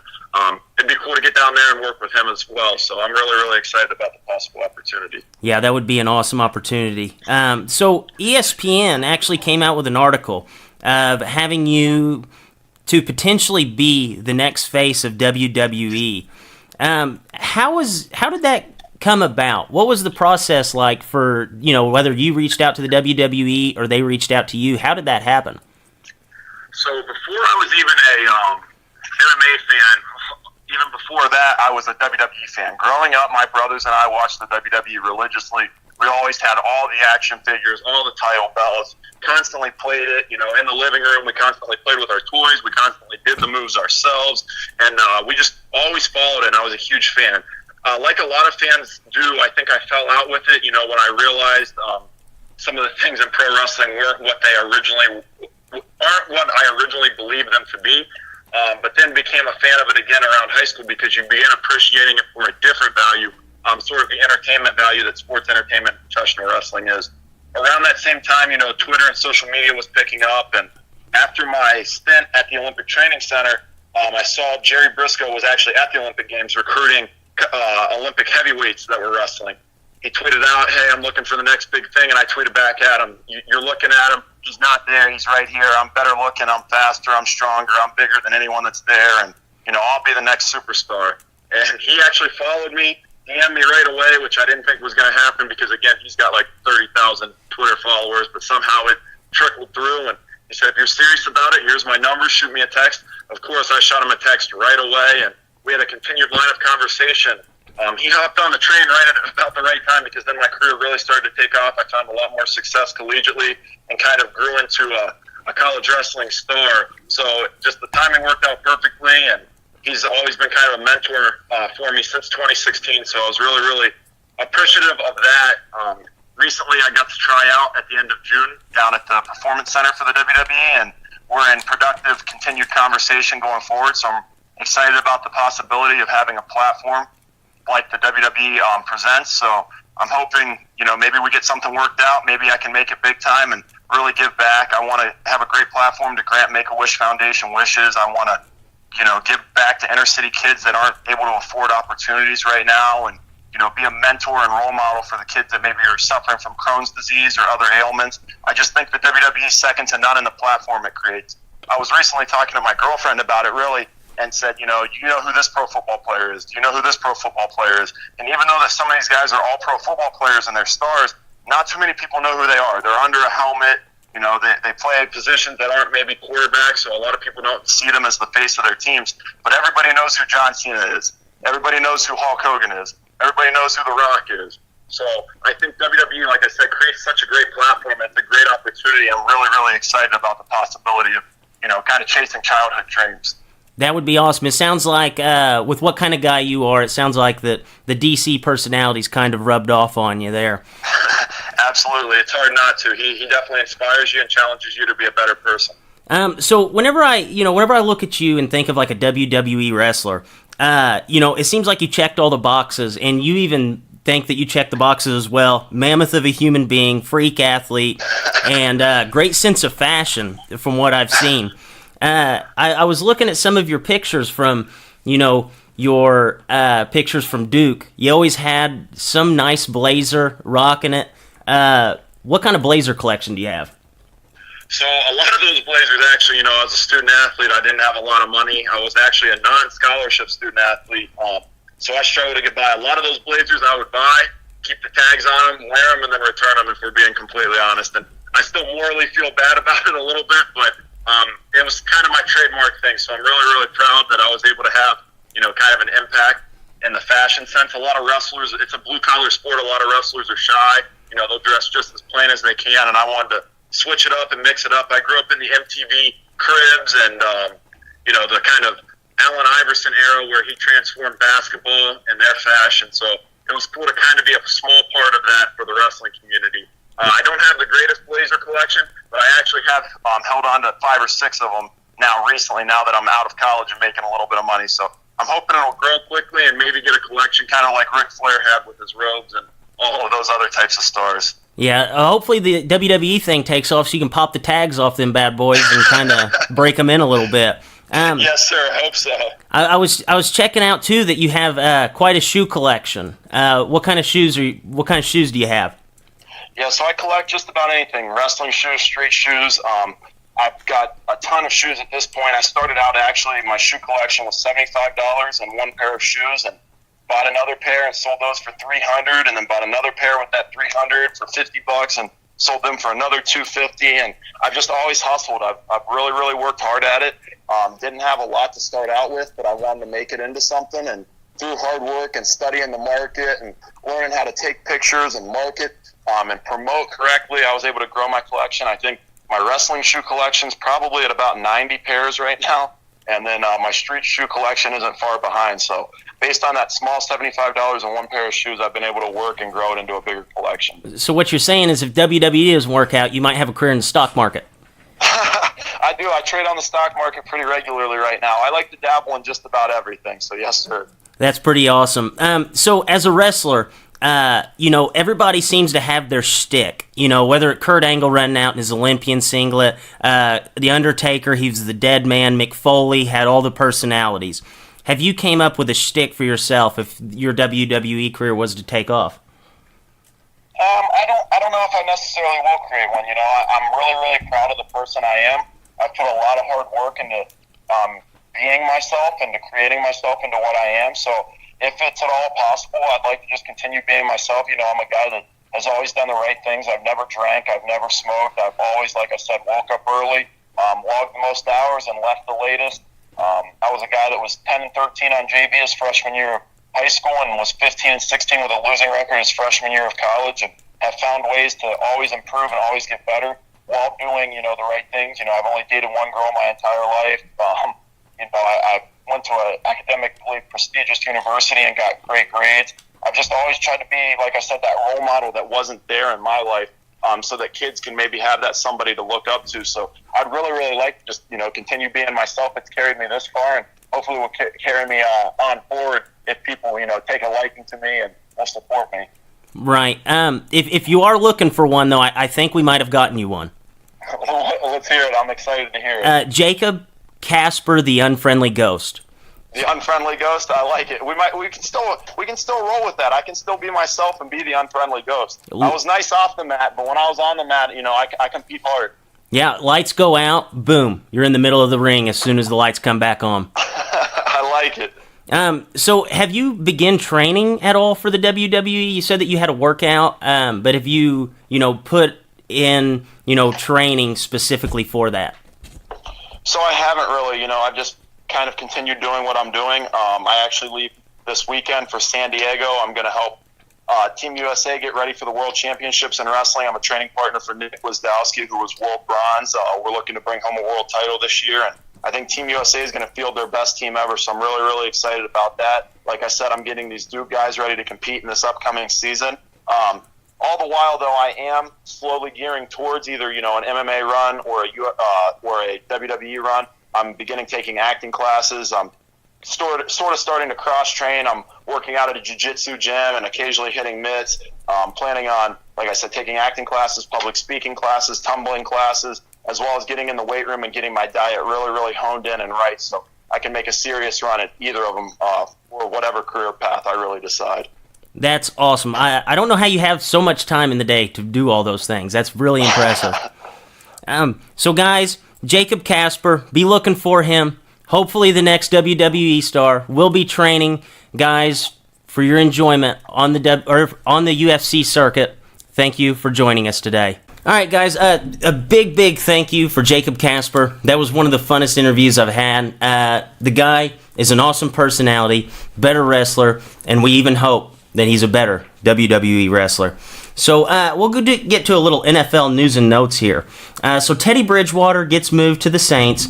it'd be cool to get down there and work with him as well. So I'm really, really excited about the possible opportunity. Yeah, that would be an awesome opportunity. So ESPN actually came out with an article of having you to potentially be the next face of WWE. How did that come about? What was the process like for, whether you reached out to the WWE or they reached out to you? How did that happen? So before I was even a MMA fan, even before that, I was a WWE fan. Growing up, my brothers and I watched the WWE religiously. We always had all the action figures, all the title belts, constantly played it, in the living room. We constantly played with our toys. We constantly did the moves ourselves. And we just always followed it, and I was a huge fan. Like a lot of fans do, I think I fell out with it, when I realized some of the things in pro wrestling weren't what they originally aren't what I originally believed them to be. But then became a fan of it again around high school because you began appreciating it for a different value, sort of the entertainment value that sports entertainment and professional wrestling is. Around that same time, Twitter and social media was picking up, and after my stint at the Olympic Training Center, I saw Jerry Briscoe was actually at the Olympic Games recruiting Olympic heavyweights that were wrestling. He tweeted out, "Hey, I'm looking for the next big thing," and I tweeted back at him, "You're looking at him. He's not there. He's right here. I'm better looking. I'm faster. I'm stronger. I'm bigger than anyone that's there, and I'll be the next superstar." And he actually followed me, DM'd me right away, which I didn't think was going to happen because, again, he's got like 30,000 Twitter followers, but somehow it trickled through, and he said, "If you're serious about it, here's my number. Shoot me a text." Of course, I shot him a text right away, and we had a continued line of conversation. He hopped on the train right at about the right time because then my career really started to take off. I found a lot more success collegiately and kind of grew into a college wrestling star. So just the timing worked out perfectly, and he's always been kind of a mentor for me since 2016. So I was really, really appreciative of that. Recently, I got to try out at the end of June down at the Performance Center for the WWE, and we're in productive, continued conversation going forward. So I'm excited about the possibility of having a platform like the WWE presents. So I'm hoping, maybe we get something worked out. Maybe I can make it big time and really give back. I want to have a great platform to grant Make-A-Wish Foundation wishes. I want to, give back to inner city kids that aren't able to afford opportunities right now, and, be a mentor and role model for the kids that maybe are suffering from Crohn's disease or other ailments. I just think the WWE is second to none in the platform it creates. I was recently talking to my girlfriend about it, really, and said, you know who this pro football player is? Do you know who this pro football player is? And even though that some of these guys are all pro football players and they're stars, not too many people know who they are. They're under a helmet. They play positions that aren't maybe quarterbacks, so a lot of people don't see them as the face of their teams. But everybody knows who John Cena is. Everybody knows who Hulk Hogan is. Everybody knows who The Rock is. So I think WWE, like I said, creates such a great platform. It's a great opportunity. I'm really, really excited about the possibility of, kind of chasing childhood dreams. That would be awesome. It sounds like, with what kind of guy you are, it sounds like that the DC personality's kind of rubbed off on you there. Absolutely. It's hard not to. He definitely inspires you and challenges you to be a better person. So whenever I look at you and think of like a WWE wrestler, it seems like you checked all the boxes, and you even think that you check the boxes as well. Mammoth of a human being, freak athlete, and great sense of fashion from what I've seen. I was looking at some of your pictures from, your pictures from Duke. You always had some nice blazer, rocking it. What kind of blazer collection do you have? So a lot of those blazers, actually, as a student athlete, I didn't have a lot of money. I was actually a non-scholarship student athlete, so I struggled to get by. A lot of those blazers I would buy, keep the tags on them, wear them, and then return them, if we're being completely honest. And I still morally feel bad about it a little bit, but it was kind of my trademark thing. So I'm really, really proud that I was able to have, kind of an impact in the fashion sense. A lot of wrestlers, it's a blue-collar sport. A lot of wrestlers are shy. They'll dress just as plain as they can, and I wanted to switch it up and mix it up. I grew up in the MTV Cribs and, the kind of Allen Iverson era where he transformed basketball and their fashion. So it was cool to kind of be a small part of that for the wrestling community. I don't have the greatest blazer collection, but I actually have held on to 5 or 6 of them recently, now that I'm out of college and making a little bit of money. So I'm hoping it'll grow quickly and maybe get a collection kind of like Ric Flair had with his robes and all of those other types of stars. Yeah, hopefully the WWE thing takes off so you can pop the tags off them bad boys and kind of break them in a little bit. Yes, sir. I hope so. I was checking out too that you have quite a shoe collection. What kind of shoes do you have? Yeah, so I collect just about anything: wrestling shoes, street shoes. I've got a ton of shoes at this point. I started out, actually, my shoe collection was $75 and one pair of shoes, and bought another pair and sold those for $300, and then bought another pair with that $300 for $50 and sold them for another $250. And I've just always hustled. I've really, really worked hard at it. Didn't have a lot to start out with, but I wanted to make it into something. And through hard work and studying the market and learning how to take pictures and market and promote correctly, I was able to grow my collection. I think my wrestling shoe collection is probably at about 90 pairs right now. And then my street shoe collection isn't far behind. So based on that small $75 and one pair of shoes, I've been able to work and grow it into a bigger collection. So what you're saying is if WWE doesn't work out, you might have a career in the stock market. do. I trade on the stock market pretty regularly right now. I like to dabble in just about everything, so yes, sir. That's pretty awesome. So as a wrestler, everybody seems to have their shtick. Whether it's Kurt Angle running out in his Olympian singlet, The Undertaker, he was the dead man, Mick Foley, had all the personalities. Have you came up with a shtick for yourself if your WWE career was to take off? I don't know if I necessarily will create one. I'm really, really proud of the person I am. I put a lot of hard work into being myself and to creating myself into what I am. So if it's at all possible, I'd like to just continue being myself. I'm a guy that has always done the right things. I've never drank. I've never smoked. I've always, like I said, woke up early, logged the most hours, and left the latest. I was a guy that was 10 and 13 on JV his freshman year of high school and was 15 and 16 with a losing record his freshman year of college, and have found ways to always improve and always get better while doing, the right things. I've only dated one girl my entire life. I went to an academically prestigious university and got great grades. I've just always tried to be, like I said, that role model that wasn't there in my life, so that kids can maybe have that somebody to look up to. So I'd really, really like to just, continue being myself. It's carried me this far, and hopefully will carry me on forward if people, take a liking to me and will support me. Right. If you are looking for one, though, I think we might have gotten you one. Let's hear it. I'm excited to hear it. Jacob Kasper, the Unfriendly Ghost. The Unfriendly Ghost. I like it. We can still roll with that. I can still be myself and be the Unfriendly Ghost. I was nice off the mat, but when I was on the mat, I compete hard. Yeah, lights go out, boom, you're in the middle of the ring as soon as the lights come back on. I like it. So have you begun training at all for the WWE? You said that you had a workout, but have you, put in, training specifically for that? So I haven't really, I've just kind of continued doing what I'm doing. I actually leave this weekend for San Diego. I'm going to help Team USA get ready for the World Championships in wrestling. I'm a training partner for Nick Wisdowski, who was world bronze. We're looking to bring home a world title this year, and I think Team USA is going to field their best team ever, so I'm really, really excited about that. Like I said, I'm getting these Duke guys ready to compete in this upcoming season. All the while, though, I am slowly gearing towards either, an MMA run or a WWE run. I'm beginning taking acting classes. I'm sort of starting to cross-train. I'm working out at a jiu-jitsu gym and occasionally hitting mitts. Planning on, like I said, taking acting classes, public speaking classes, tumbling classes, as well as getting in the weight room and getting my diet really, really honed in and right so I can make a serious run at either of them or whatever career path I really decide. That's awesome. I don't know how you have so much time in the day to do all those things. That's really impressive. So, guys, Jacob Kasper, be looking for him. Hopefully the next WWE star will be training guys for your enjoyment on the UFC circuit. Thank you for joining us today. All right, guys, a big, big thank you for Jacob Kasper. That was one of the funnest interviews I've had. The guy is an awesome personality, better wrestler, and we even hope that he's a better WWE wrestler. So we'll get to a little NFL news and notes here. So Teddy Bridgewater gets moved to the Saints,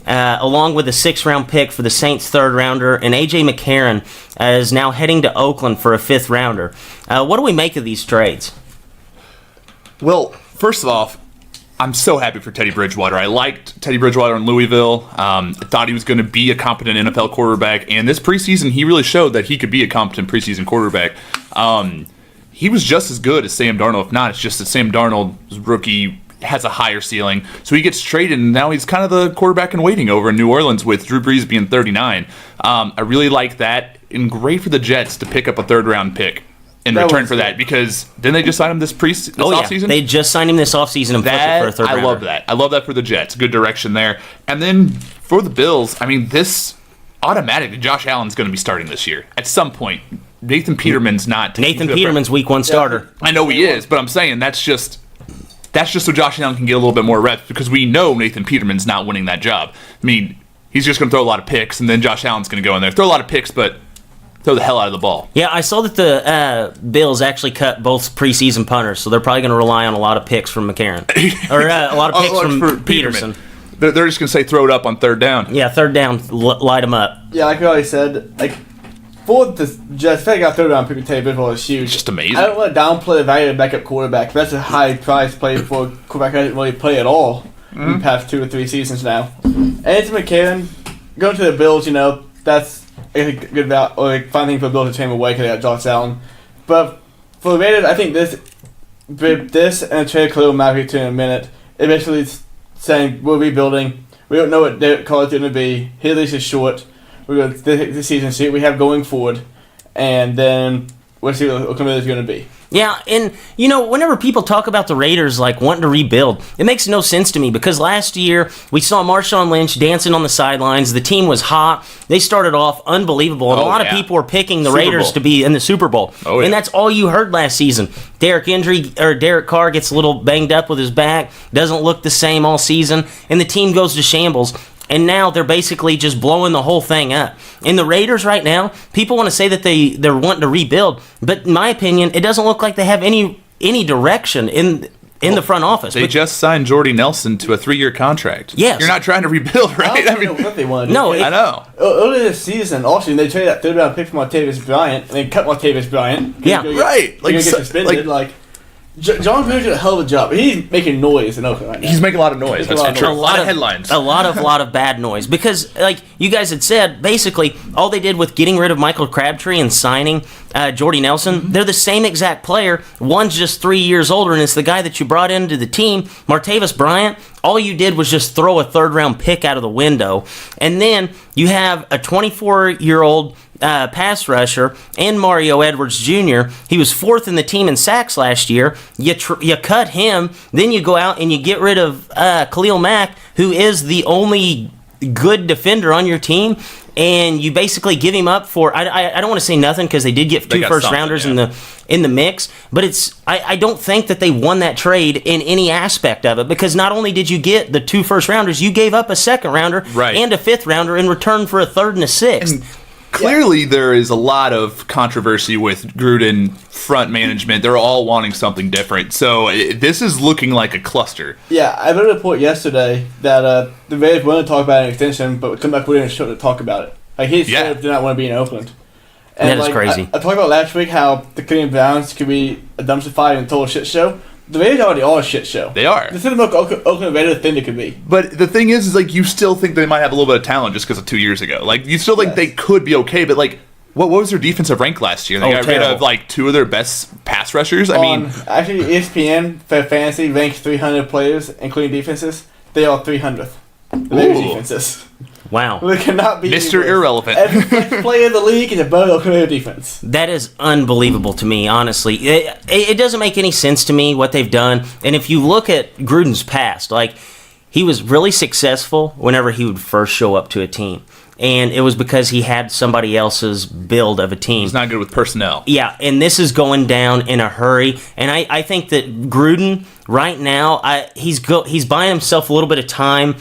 along with a 6th-round pick for the Saints' 3rd rounder, and A.J. McCarron is now heading to Oakland for a 5th rounder. What do we make of these trades? Well, first off, I'm so happy for Teddy Bridgewater. I liked Teddy Bridgewater in Louisville. I thought he was going to be a competent NFL quarterback, and this preseason he really showed that he could be a competent preseason quarterback. He was just as good as Sam Darnold. If not, it's just that Sam Darnold's rookie has a higher ceiling. So he gets traded, and now he's kind of the quarterback in waiting over in New Orleans with Drew Brees being 39. I really like that, and great for the Jets to pick up a 3rd-round pick in return for that, because didn't they just sign him this offseason? They just signed him this offseason and pushed it for a 3rd rounder. I love that. I love that for the Jets. Good direction there. And then for the Bills, this automatically, Josh Allen's going to be starting this year at some point. Nathan Peterman's not. Nathan Peterman's week 1 starter. I know he is, but I'm saying that's just so Josh Allen can get a little bit more reps, because we know Nathan Peterman's not winning that job. He's just going to throw a lot of picks, and then Josh Allen's going to go in there, throw a lot of picks, but throw the hell out of the ball. Yeah, I saw that the Bills actually cut both preseason punters, so they're probably going to rely on a lot of picks from McCarron. Or a lot of picks from Peterson. They're just going to say throw it up on 3rd down. Yeah, 3rd down, light them up. Yeah, like we already said, for the Jets, I got 3rd round pick with Teddy Bridgewater is huge. It's just amazing. I don't want to downplay the value of a backup quarterback, but that's a high price play for a quarterback that didn't really play at all. in the past 2 or 3 seasons now. A.J. McCarron, going to the Bills, that's a good fine thing for the Bills to take him away because they got Josh Allen. But for the Raiders, I think this and a trade Khalil Mack to in a minute, it basically saying we're rebuilding. We don't know what Derek Carr is going to be. His leash is short. We're going to take the season, see what we have going forward, and then we'll see what Oakland is going to be. Yeah, and, whenever people talk about the Raiders, wanting to rebuild, it makes no sense to me because last year we saw Marshawn Lynch dancing on the sidelines. The team was hot. They started off unbelievable, and a lot of people were picking the Raiders to be in the Super Bowl. Oh, yeah. And that's all you heard last season. Derek Carr gets a little banged up with his back, doesn't look the same all season, and the team goes to shambles. And now they're basically just blowing the whole thing up. And the Raiders right now, people want to say that they're wanting to rebuild, but in my opinion, it doesn't look like they have any direction in the front office. They just signed Jordy Nelson to a 3-year contract. Yes. You're not trying to rebuild, right? I don't know what they want to do. No, I know. Earlier this season, also, they traded that 3rd-round pick for Martavis Bryant, and they cut Martavis Bryant. Yeah, right. Like, get suspended. John Gruden did a hell of a job. He's making noise in Oakland right now. He's making a lot of noise. That's true. A lot of headlines. A lot of bad noise. Because, you guys had said, basically, all they did with getting rid of Michael Crabtree and signing Jordy Nelson, they're the same exact player. One's just 3 years older, and it's the guy that you brought into the team, Martavis Bryant. All you did was just throw a 3rd-round pick out of the window. And then you have a 24-year-old pass rusher and Mario Edwards Jr. He was 4th in the team in sacks last year. You cut him, then you go out and you get rid of Khalil Mack, who is the only good defender on your team, and you basically give him up for I don't want to say nothing because they did get 2 first-rounders in the mix, but I don't think that they won that trade in any aspect of it because not only did you get the 2 first-rounders, you gave up a 2nd-rounder and a 5th-rounder in return for a 3rd and a 6th. And clearly, there is a lot of controversy with Gruden front management. They're all wanting something different. So this is looking like a cluster. Yeah, I read a report yesterday that the Raiders wanted to talk about an extension, but would come back with a show to talk about it. He said did not want to be in Oakland. And that is crazy. I talked about last week how the Cleveland Browns could be a dumpster fire and a total shit show. The Raiders already are a shit show. They are. This is the most Oakland Raiders thing they could be. But the thing is you still think they might have a little bit of talent just because of 2 years ago. You still think they could be okay, but what was their defensive rank last year? They got rid of 2 of their best pass rushers. Actually, ESPN for fantasy ranks 300 players, including defenses. They are 300th. The Raiders defenses. Wow. They cannot be Mr. Irrelevant. Every best player in the league is above Oakland Raiders defense. That is unbelievable to me, honestly. It doesn't make any sense to me what they've done. And if you look at Gruden's past, he was really successful whenever he would first show up to a team. And it was because he had somebody else's build of a team. He's not good with personnel. Yeah, and this is going down in a hurry. And I think that Gruden, right now, he's buying himself a little bit of time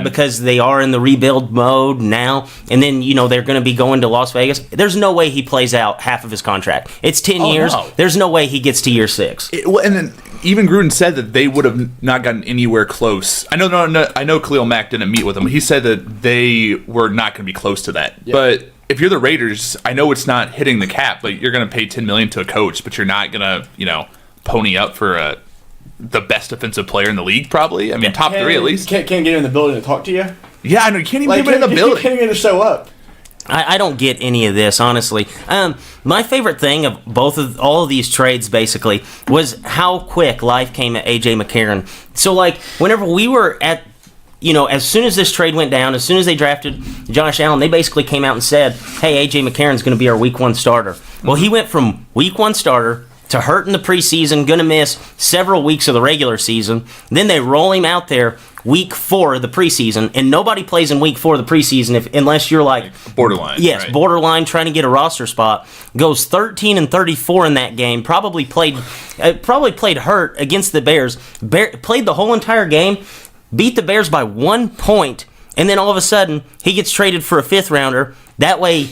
because they are in the rebuild mode now. And then, they're going to be going to Las Vegas. There's no way he plays out half of his contract. It's 10 years. No. There's no way he gets to year 6. And then even Gruden said that they would have not gotten anywhere close. I know Khalil Mack didn't meet with him. He said that they were not going to be close to that. Yeah. But if you're the Raiders, I know it's not hitting the cap, but you're going to pay $10 million to a coach, but you're not going to, pony up for the best defensive player in the league, probably. Top 3 at least. Can't get in the building to talk to you. Yeah, I know. You can't even get in the building. Can't even show up. I don't get any of this, honestly. My favorite thing of all of these trades, basically, was how quick life came at A.J. McCarron. So, whenever we were at, as soon as this trade went down, as soon as they drafted Josh Allen, they basically came out and said, hey, A.J. McCarron's going to be our Week 1 starter. Well, he went from Week 1 starter to hurt in the preseason, going to miss several weeks of the regular season. Then they roll him out there Week 4 of the preseason, and nobody plays in Week 4 of the preseason unless you're borderline. Yes, right. Borderline, trying to get a roster spot. Goes 13-34 in that game. Probably played hurt against the Bears. Played the whole entire game. Beat the Bears by 1 point, and then all of a sudden he gets traded for a 5th rounder. That way,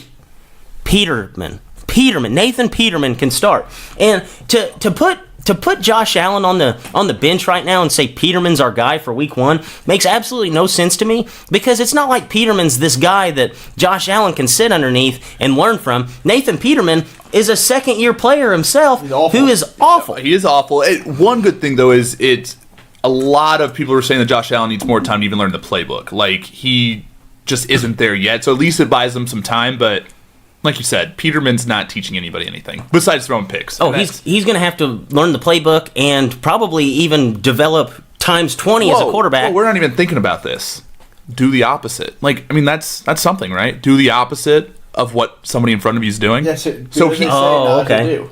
Nathan Peterman can start. And to put Josh Allen on the bench right now and say Peterman's our guy for Week 1 makes absolutely no sense to me, because it's not like Peterman's this guy that Josh Allen can sit underneath and learn from. Nathan Peterman is a second-year player himself who is awful. He is awful. One good thing, though, is a lot of people are saying that Josh Allen needs more time to even learn the playbook. Like, he just isn't there yet. So at least it buys him some time. But like you said, Peterman's not teaching anybody anything besides throwing picks. Oh, he's going to have to learn the playbook and probably even develop times 20 as a quarterback. We're not even thinking about this. Do the opposite. Like, I mean, that's something, right? Do the opposite of what somebody in front of you is doing. Yes, okay.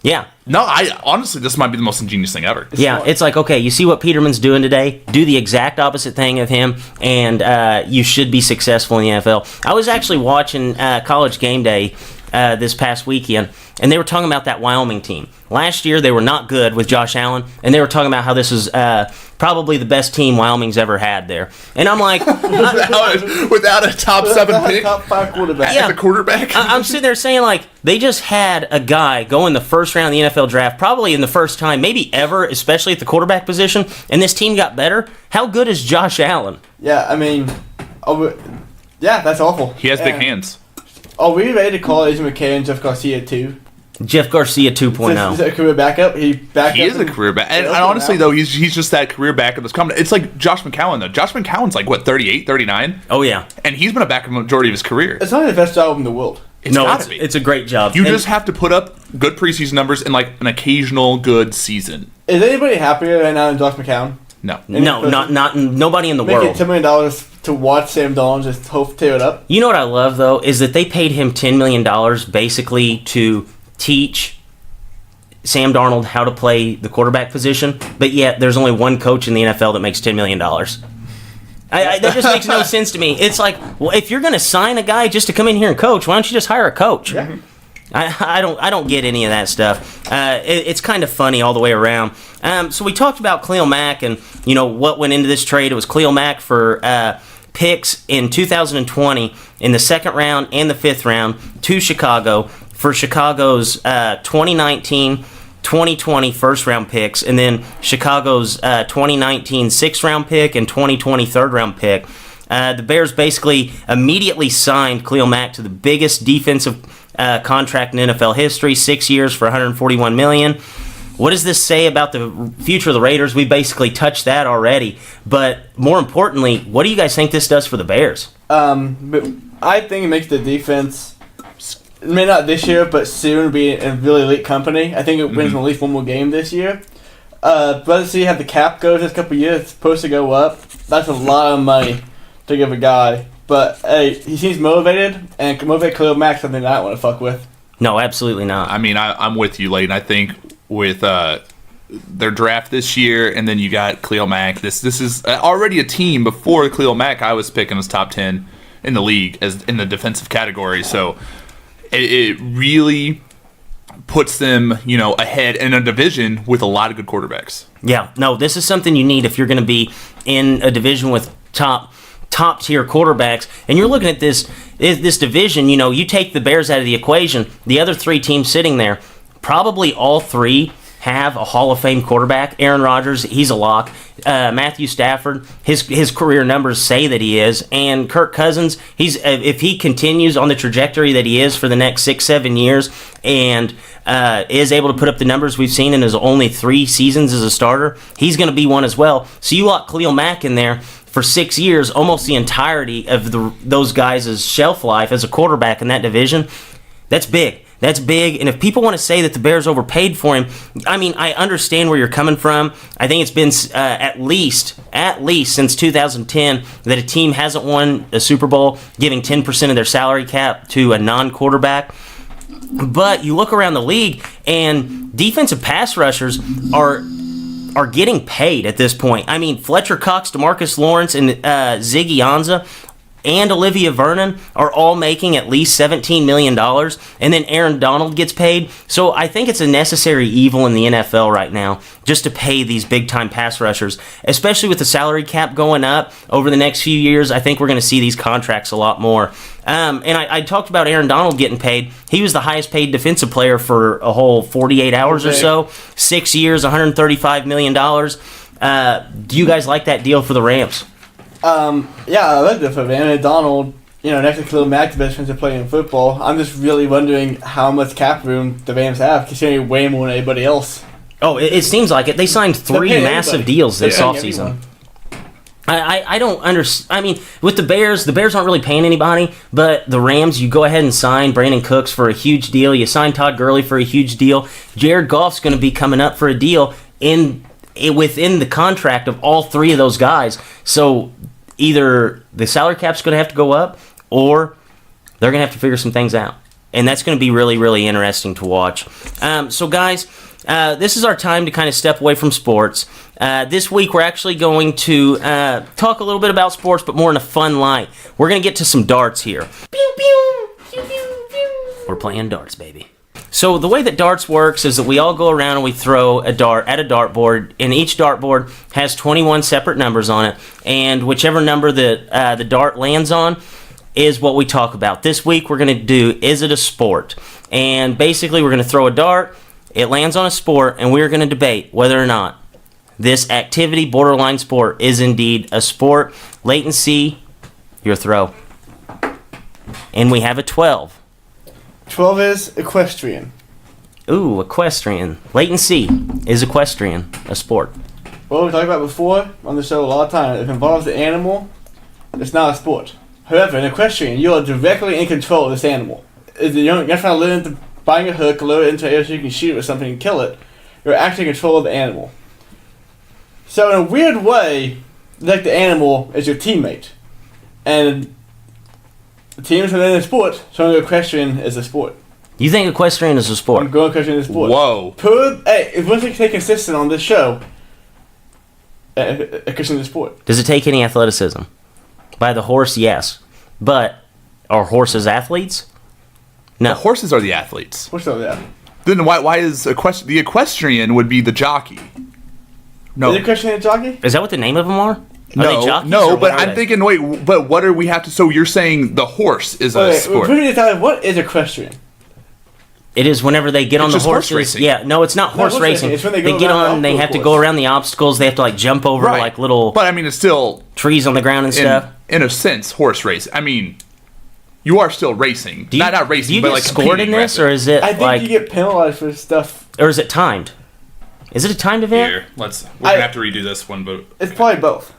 Yeah. No, honestly, this might be the most ingenious thing ever. It's like, okay, you see what Peterman's doing today? Do the exact opposite thing of him, and you should be successful in the NFL. I was actually watching College Game Day this past weekend, and they were talking about that Wyoming team. Last year, they were not good with Josh Allen, and they were talking about how this is probably the best team Wyoming's ever had there. And I'm like... without a top 7 pick? Top 5 quarterback. Yeah. As a quarterback? I'm sitting there saying, like, they just had a guy go in the first round of the NFL draft, probably in the first time, maybe ever, especially at the quarterback position, and this team got better. How good is Josh Allen? Yeah, I mean... that's awful. He has big hands. Are we ready to call AJ McKay and Jeff Garcia too? Jeff Garcia 2.0. Is that a career backup? He is a career backup. And honestly, though, he's just that career backup that's coming. It's like Josh McCown, though. Josh McCown's like, 38, 39? Oh, yeah. And he's been a backup the majority of his career. It's not the best job in the world. It's a great job. You just have to put up good preseason numbers and, like, an occasional good season. Is anybody happier right now than Josh McCown? No. Nobody in the world. Making $10 million to watch Sam Darnold just tear it up. You know what I love, though, is that they paid him $10 million basically to teach Sam Darnold how to play the quarterback position, but yet there's only one coach in the NFL that makes $10 million. That just makes no sense to me. It's like, well, if you're going to sign a guy just to come in here and coach, why don't you just hire a coach? Yeah. I don't get any of that stuff. It's kind of funny all the way around. So we talked about Khalil Mack and what went into this trade. It was Khalil Mack for picks in 2020 in the second round and the fifth round to Chicago for Chicago's 2019, 2020 first round picks, and then Chicago's 2019 sixth round pick and 2020 third round pick. The Bears basically immediately signed Khalil Mack to the biggest defensive contract in NFL history, 6 years for $141 million. What does this say about the future of the Raiders? We basically touched that already. But more importantly, what do you guys think this does for the Bears? But I think it makes the defense, maybe not this year, but soon be in really elite company. I think it wins at least one more game this year. But let's see how the cap goes this couple of years. It's supposed to go up. That's a lot of money to give a guy. But hey, he seems motivated, and motivate Khalil Mack something that I don't want to fuck with. No, absolutely not. I mean, I'm with you, Leighton. I think with their draft this year, and then you got Khalil Mack. This is already a team. Before Khalil Mack, I was picking as top 10 in the league as in the defensive category. So it really puts them, ahead in a division with a lot of good quarterbacks. Yeah, no, this is something you need if you're going to be in a division with top tier quarterbacks, and you're looking at this division. You take the Bears out of the equation, the other three teams sitting there, probably all three have a Hall of Fame quarterback. Aaron Rodgers, he's a lock. Matthew Stafford, his career numbers say that he is, and Kirk Cousins, if he continues on the trajectory that he is for the next 6-7 years, and is able to put up the numbers we've seen in his only 3 seasons as a starter, he's going to be one as well. So you lock Khalil Mack in there for 6 years, almost the entirety of those guys' shelf life as a quarterback in that division. That's big. That's big. And if people want to say that the Bears overpaid for him, I mean, I understand where you're coming from. I think it's been at least since 2010 that a team hasn't won a Super Bowl giving 10% of their salary cap to a non-quarterback. But you look around the league, and defensive pass rushers are getting paid at this point. I mean, Fletcher Cox, DeMarcus Lawrence, and Ziggy Ansah and Olivia Vernon are all making at least $17 million, and then Aaron Donald gets paid. So I think it's a necessary evil in the NFL right now just to pay these big-time pass rushers, especially with the salary cap going up over the next few years. I think we're going to see these contracts a lot more. And I talked about Aaron Donald getting paid. He was the highest-paid defensive player for a whole 48 hours or so. 6 years, $135 million. Do you guys like that deal for the Rams? Yeah, I like that for Aaron Donald. Next to Khalil Mack, the best defensive player in football. I'm just really wondering how much cap room the Rams have, considering way more than anybody else. Oh, it seems like it. They signed 3 massive deals this offseason. I don't understand. I mean, with the Bears aren't really paying anybody, but the Rams, you go ahead and sign Brandon Cooks for a huge deal. You sign Todd Gurley for a huge deal. Jared Goff's going to be coming up for a deal within the contract of all 3 of those guys. So either the salary cap's going to have to go up, or they're going to have to figure some things out. And that's going to be really, really interesting to watch. So, guys, this is our time to kind of step away from sports. This week, we're actually going to talk a little bit about sports, but more in a fun light. We're going to get to some darts here. Pew, pew, pew, pew, pew. We're playing darts, baby. So the way that darts works is that we all go around and we throw a dart at a dartboard, and each dartboard has 21 separate numbers on it, and whichever number the dart lands on is what we talk about. This week, we're going to do, is it a sport? And basically, we're going to throw a dart, it lands on a sport, and we're going to debate whether or not this activity, borderline sport, is indeed a sport. Latency, your throw. And we have a 12. 12 is equestrian. Ooh, equestrian. Latency, is equestrian a sport? Well, we talked about before on the show a lot of times. If it involves the animal, it's not a sport. However, in equestrian, you are directly in control of this animal. You're not trying to lure it into buying a hook, lure it into an area so you can shoot it or something and kill it. You're actually in control of the animal. So in a weird way, like the animal is your teammate. And the teams within a sport, so equestrian is a sport. You think equestrian is a sport? I'm going equestrian is a sport. Whoa. Hey, if we're to stay consistent on this show, equestrian is a sport. Does it take any athleticism? By the horse, yes. But are horses athletes? No. The horses are the athletes. What's up with that? Then why is the equestrian would be the jockey? No. Is equestrian a jockey? Is that what the name of them are? Are No, they jockeys, no, or but what are I'm they? thinking, wait, but what do we have to... So you're saying the horse is a sport. We're decided what is equestrian? It is whenever they get on the just horse horses. racing. Yeah, no, it's not horse horse racing. racing. It's when they go get around the on, they obstacle have to course. go around the obstacles. They have to like jump over Right. like little But I mean, it's still, trees on the ground and stuff. in a sense, horse race. I mean, you are still racing. Do you, not racing, do you but get like scored in competing this, or is it I think like, you get penalized for stuff. or is it timed? Is it a timed event? Here, we're gonna have to redo this one, but It's probably both.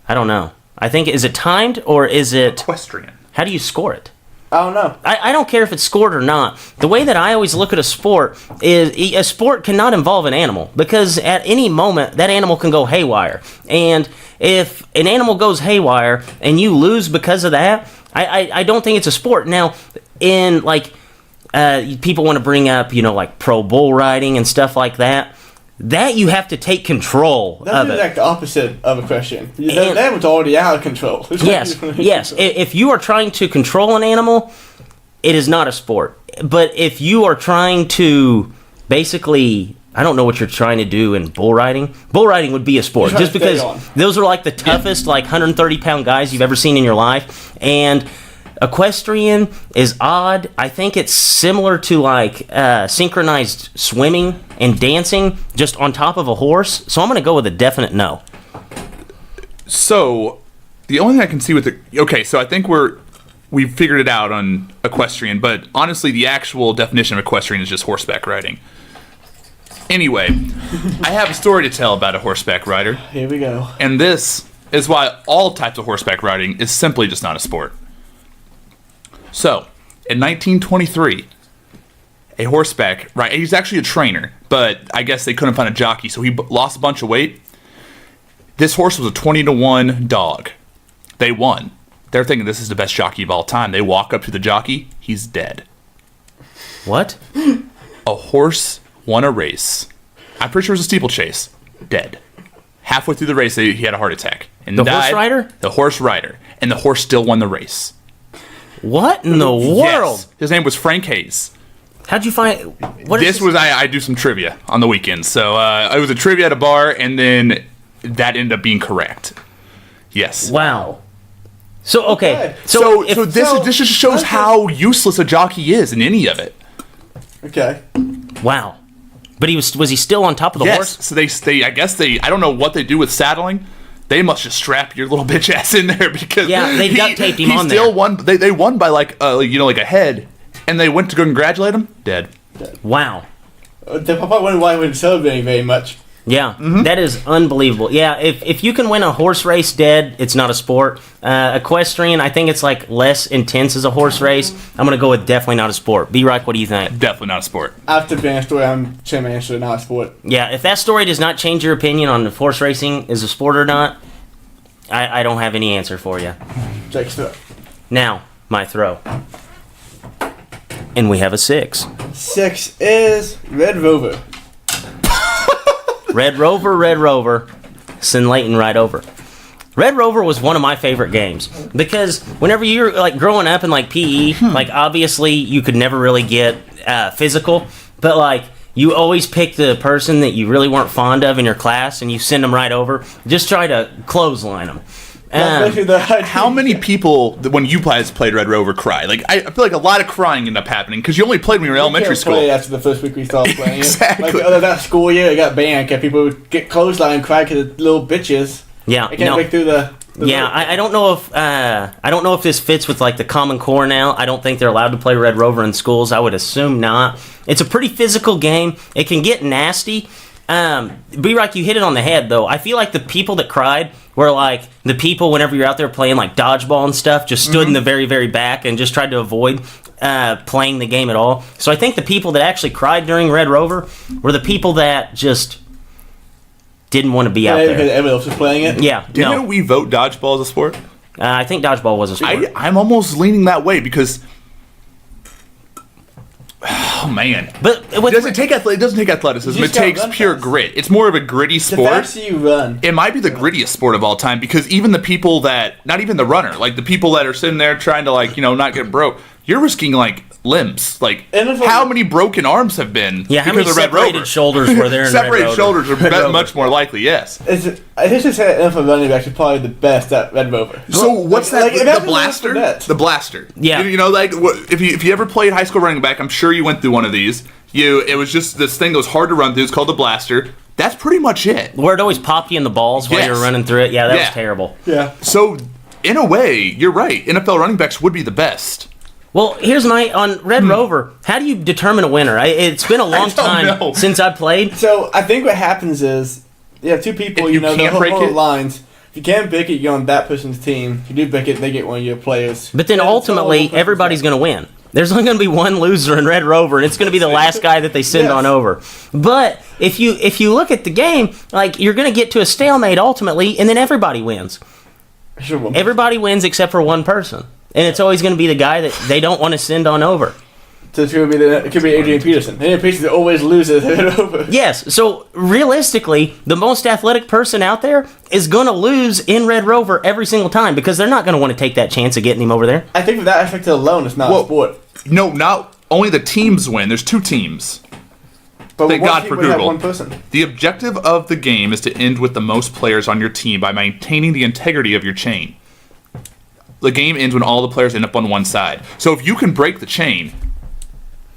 I don't know. I think is it timed or is it? Equestrian. How do you score it? I don't know. I don't care if it's scored or not. The way that I always look at a sport is a sport cannot involve an animal because at any moment that animal can go haywire. And if an animal goes haywire and you lose because of that, I don't think it's a sport. Now, in like people want to bring up, like pro bull riding and stuff like that. That you have to take control That's of it. like the opposite of equestrian. That was already out of control. Yes. If you are trying to control an animal, it is not a sport. But if you are trying to basically, I don't know what you're trying to do in bull riding. Bull riding would be a sport You're just trying to because stay on. those are like the toughest, like 130-pound guys you've ever seen in your life. And equestrian is odd. I think it's similar to like synchronized swimming and dancing just on top of a horse. So I'm going to go with a definite no. So, the only thing I can see with okay, so I think we've figured it out on equestrian, but honestly, the actual definition of equestrian is just horseback riding. Anyway, I have a story to tell about a horseback rider, Here we go. and this is why all types of horseback riding is simply just not a sport. So, in 1923, a horseback, right? He's actually a trainer, but I guess they couldn't find a jockey, so he lost a bunch of weight. This horse was a 20-1 dog. They won. They're thinking this is the best jockey of all time. They walk up to the jockey. He's dead. What? A horse won a race. I'm pretty sure it was a steeplechase. Dead. Halfway through the race, he had a heart attack. And The died. horse rider? The horse rider. And the horse still won the race. What in the world? Yes. His name was Frank Hayes. How'd you find? What is This was I do some trivia on the weekends. So it was a trivia at a bar, and then that ended up being correct. Yes. Wow. So okay. So if, this just shows how useless a jockey is in any of it. Okay. wow. But was he still on top of the Yes. horse? So they I guess I don't know what they do with saddling. They must just strap your little bitch ass in there because Yeah, they duct taped him he on still there. won. They won by like like a head, and they went to congratulate him. Dead. Wow. They probably wonder why we weren't celebrating very much. Yeah, that is unbelievable. Yeah, if you can win a horse race dead, it's not a sport. Equestrian, I think it's like less intense as a horse race. I'm going to go with definitely not a sport. B-Rock, what do you think? Definitely not a sport. After being a story, I'm saying my answer, not a sport. Yeah, if that story does not change your opinion on if horse racing is a sport or not, I don't have any answer for you. Jake's throw. Now, my throw. And we have a 6. 6 is Red Rover. Red Rover, send Leighton right over. Red Rover was one of my favorite games because whenever you're like growing up in like PE, like obviously you could never really get physical, but like you always pick the person that you really weren't fond of in your class and you send them right over. Just try to clothesline them. How many people, when you guys played Red Rover, cry? Like I feel like a lot of crying ended up happening because you only played when you were in elementary school. Play after the first week we started playing. Exactly. Like that school year, it got banned because people would get clothesline and cry because the little bitches. Yeah, They can't break through the I don't know if this fits with like the Common Core now. I don't think they're allowed to play Red Rover in schools. I would assume not. It's a pretty physical game. It can get nasty. B-Rock, you hit it on the head though. I feel like the people that cried were like the people whenever you're out there playing like dodgeball and stuff, just stood in the very, very back and just tried to avoid playing the game at all. So I think the people that actually cried during Red Rover were the people that just didn't want to be out because there. everyone else was playing it. Yeah, Didn't we vote dodgeball as a sport? I think dodgeball was a sport. I'm almost leaning that way because, oh man, But it doesn't take athleticism. You It just gotta takes run pure fast. grit. It's more of a gritty The sport. faster you run. It might be the grittiest sport of all time because even the people that, not even the runner, like the people that are sitting there trying to like, not get broke, you're risking like limbs. Like how many broken arms have been How because many of Red separated Rover? shoulders were there in Red Separated Rover? shoulders are much more likely, yes. I just said NFL running backs are probably the best at Red Rover. So what's that? imagine The blaster? that. The blaster. Yeah. Like if you ever played high school running back, I'm sure you went through one of these. It was just this thing that was hard to run through. It's called the blaster. That's pretty much it. Where it always popped you in the balls while you were Yes. running through it. Yeah, that was Yeah. terrible. Yeah. So in a way, you're right. NFL running backs would be the best. Well, here's on Red Rover. How do you determine a winner? It's been a long don't time know. since I played. So I think what happens is you have two people. If you they can't break hold it- lines. If you can't break it, you're on that person's team. If you do break it, they get one of your players. But then Yeah, it's all ultimately, one person's everybody's fault. going to win. There's only going to be one loser in Red Rover, and it's going to be the last guy that they send Yes. on over. But if you look at the game, like you're going to get to a stalemate ultimately, and then everybody wins. Sure, well, Everybody wins except for one person, and it's always going to be the guy that they don't want to send on over. so it's gonna be it could be Adrian Peterson. Adrian Peterson always loses Red Rover. Yes, so realistically, the most athletic person out there is going to lose in Red Rover every single time because they're not going to want to take that chance of getting him over there. I think with that aspect alone, it's not Whoa. a sport. No, not only the teams win. There's two teams. But Thank one God team for would have Google. one person. The objective of the game is to end with the most players on your team by maintaining the integrity of your chain. The game ends when all the players end up on one side. So if you can break the chain,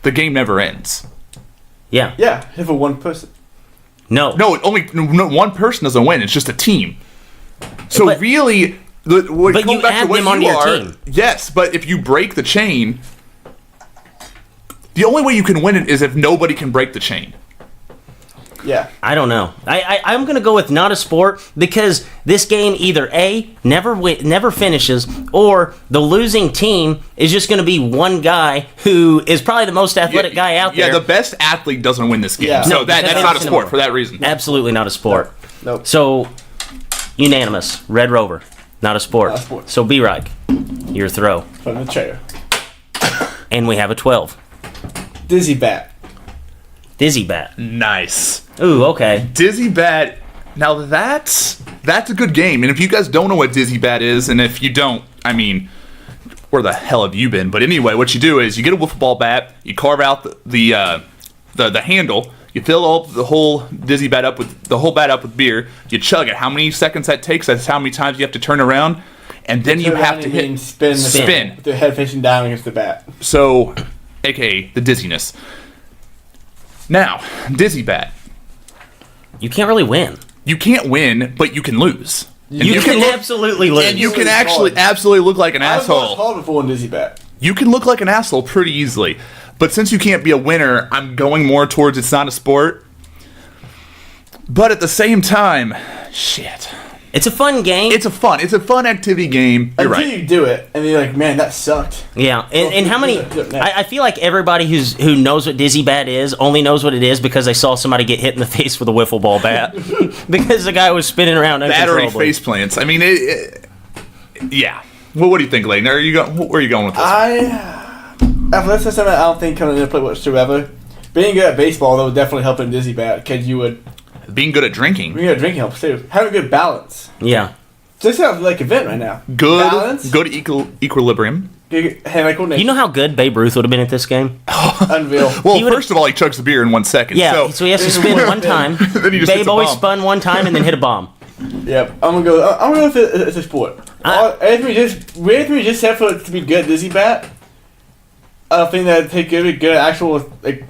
the game never ends. Yeah. Yeah, if for one person. No. No, one person doesn't win. It's just a team. So But- really, But you add them onto your team. Yes, but if you break the chain, the only way you can win it is if nobody can break the chain. Yeah. I don't know. I'm going to go with not a sport because this game either A, never finishes, or the losing team is just going to be one guy who is probably the most athletic guy out there. Yeah, the best athlete doesn't win this game. Yeah. So No, that's because not a it's sport cinema. for that reason. Absolutely not a sport. Nope. So, unanimous. Red Rover. Not a sport. Not a sport. So, B-Reich, your throw. From the chair. And we have a 12. Dizzy Bat. Dizzy Bat. Nice. Ooh, okay. Dizzy Bat. Now that's a good game. And if you guys don't know what Dizzy Bat is, and if you don't, I mean, where the hell have you been? But anyway, what you do is you get a wiffle ball bat, you carve out the handle, you fill up the whole Dizzy Bat up with beer, you chug it. How many seconds that takes? That's how many times you have to turn around, and then you have to hit spin. With their head facing down against the bat. So, aka the dizziness. Now, Dizzy Bat. You can't really win. You can't win, but you can lose. And You can look- absolutely lose. And you can Really actually hard. absolutely look like an I've watched asshole. Hall before in Dizzy Bat. You can look like an asshole pretty easily. But since you can't be a winner, I'm going more towards it's not a sport. But at the same time, shit. It's a fun game. It's a fun activity game. You're Until right. you do it, and you're like, man, that sucked. Yeah, and how many? I feel like everybody who knows what dizzy bat is only knows what it is because they saw somebody get hit in the face with a wiffle ball bat because the guy was spinning around Battery uncontrollably. face plants. I mean, yeah. Well, what do you think, Layton? Where are you going with this? After this is something I don't think coming into play whatsoever. Being good at baseball, though, would definitely help in dizzy bat because you would. Being good at drinking. Being good at drinking helps too. Having good balance. Yeah. So this sounds like an event right now. Balance. Good equilibrium. Hand-eye coordination. You know how good Babe Ruth would have been at this game? Unreal. Well, He would've- first of all, he chugs the beer in 1 second. Yeah, so he has to spin one time. Then he just hits Babe a always bomb. spun one time and then hit a bomb. Yep. I'm gonna go with it's a sport. Anything we just said for it to be good at dizzy bat. I don't think that take good at actual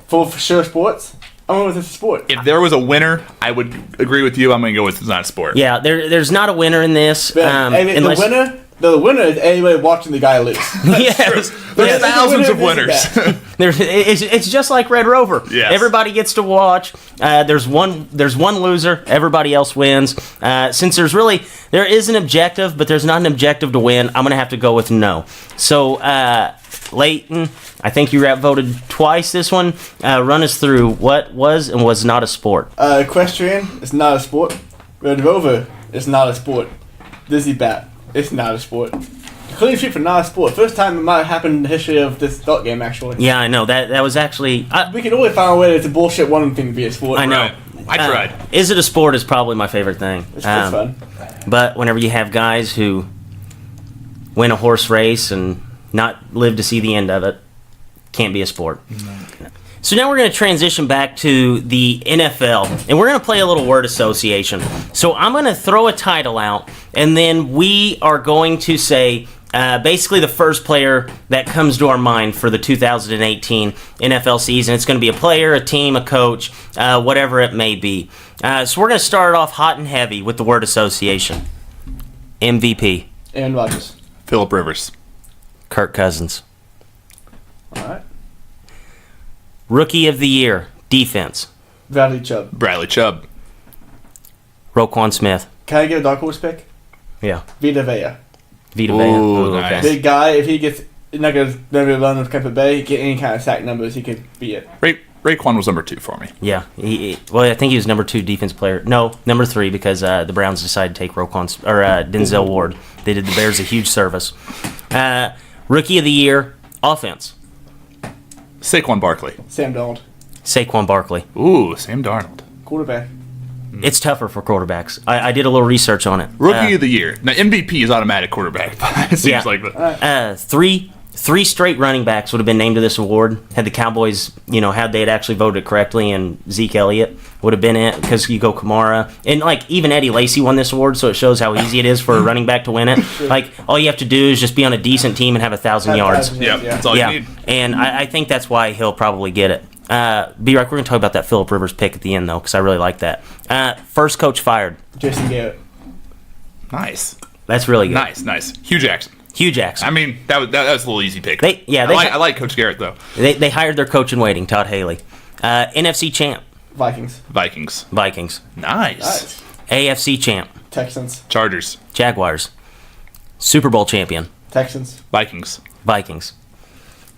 for sure sports. I'm going with it's a sport. If there was a winner, I would agree with you. I'm going to go with it's not a sport. Yeah, there's not a winner in this. But Unless, the winner is anybody watching the guy lose. yes, There's yes. thousands of winner winners. is that. It's just like Red Rover. Yes. Everybody gets to watch. There's one loser. Everybody else wins. Since there is an objective, but there's not an objective to win. I'm gonna have to go with no. So, Layton, I think you voted twice this one. Run us through what was and was not a sport. Equestrian is not a sport. Red Rover is not a sport. Dizzy bat, it's not a sport. Clean sheet for not a sport. First time it might have happened in the history of this thought game, actually. Yeah, I know that was actually. We can always find a way to bullshit one thing to be a sport. I know. Right. I tried. Is it a sport is probably my favorite thing. It's fun. But whenever you have guys who win a horse race and not live to see the end of it, can't be a sport. So now we're going to transition back to the NFL, and we're going to play a little word association. So I'm going to throw a title out, and then we are going to say basically the first player that comes to our mind for the 2018 NFL season. It's going to be a player, a team, a coach, whatever it may be. So we're going to start off hot and heavy with the word association. MVP, Aaron Rodgers. Phillip Rivers. Kirk Cousins. All right. Rookie of the Year, defense, Bradley Chubb. Bradley Chubb. Roquan Smith. Can I get a dark horse pick? Yeah. Vita Vea. Vita Ooh, Vea. Ooh, nice. Big guy. If he gets not going to run with Tampa Bay, get any kind of sack numbers, he could be it. Raekwon was number 2 for me. Yeah. Well, I think he was number 2 defense player. No, number 3 because the Browns decided to take Denzel Ward. They did the Bears a huge service. Rookie of the Year, offense. Saquon Barkley. Sam Donald. Saquon Barkley. Ooh, Sam Darnold. Quarterback. It's tougher for quarterbacks. I did a little research on it. Rookie of the Year. Now, MVP is automatic quarterback. It seems Yeah. like that. Three straight running backs would have been named to this award had the Cowboys, had they had actually voted correctly, and Zeke Elliott would have been it because you go Kamara and even Eddie Lacy won this award, so it shows how easy it is for a running back to win it. All you have to do is just be on a decent team and have 1,000 yards. Yeah, that's all you need. And I think that's why he'll probably get it. B-Rock, we're going to talk about that Phillip Rivers pick at the end, though, because I really like that. First coach fired. Jason Garrett. Nice. That's really good. Nice. Hugh Jackson. Hugh Jackson. I mean, that was a little easy pick. I I like Coach Garrett, though. They hired their coach in waiting, Todd Haley. NFC champ, Vikings. Vikings. Nice. AFC champ, Texans. Chargers. Jaguars. Super Bowl champion, Texans. Vikings. Vikings.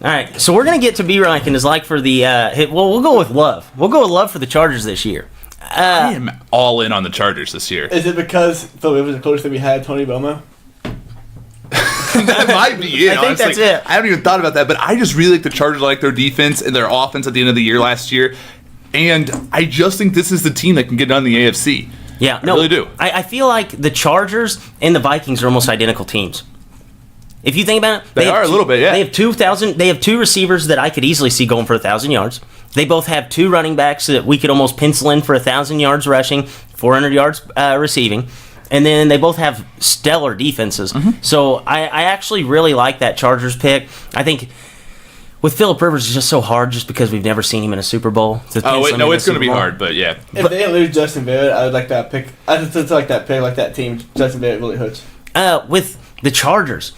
All right, so we're going to get to B-Rock and is like for the we'll go with love. We'll go with love for the Chargers this year. I am all in on the Chargers this year. Is it because Phil Rivers is closer than we had Tony Romo? That might be it. I think honestly. that's it. I haven't even thought about that, but I just really like the Chargers. I like their defense and their offense at the end of the year last year. And I just think this is the team that can get done in the AFC. Yeah, I really do. I feel like the Chargers and the Vikings are almost identical teams. If you think about it, They are a little bit, yeah. They have two receivers that I could easily see going for 1,000 yards. They both have 2 running backs that we could almost pencil in for 1,000 yards rushing, 400 yards receiving. And then they both have stellar defenses. Mm-hmm. So I actually really like that Chargers pick. I think with Phillip Rivers, it's just so hard just because we've never seen him in a Super Bowl. It's going to be hard, but yeah. If they didn't lose Justin Barrett, I would like that pick. I just like that pick, like that team. Justin Barrett really hurts. With the Chargers,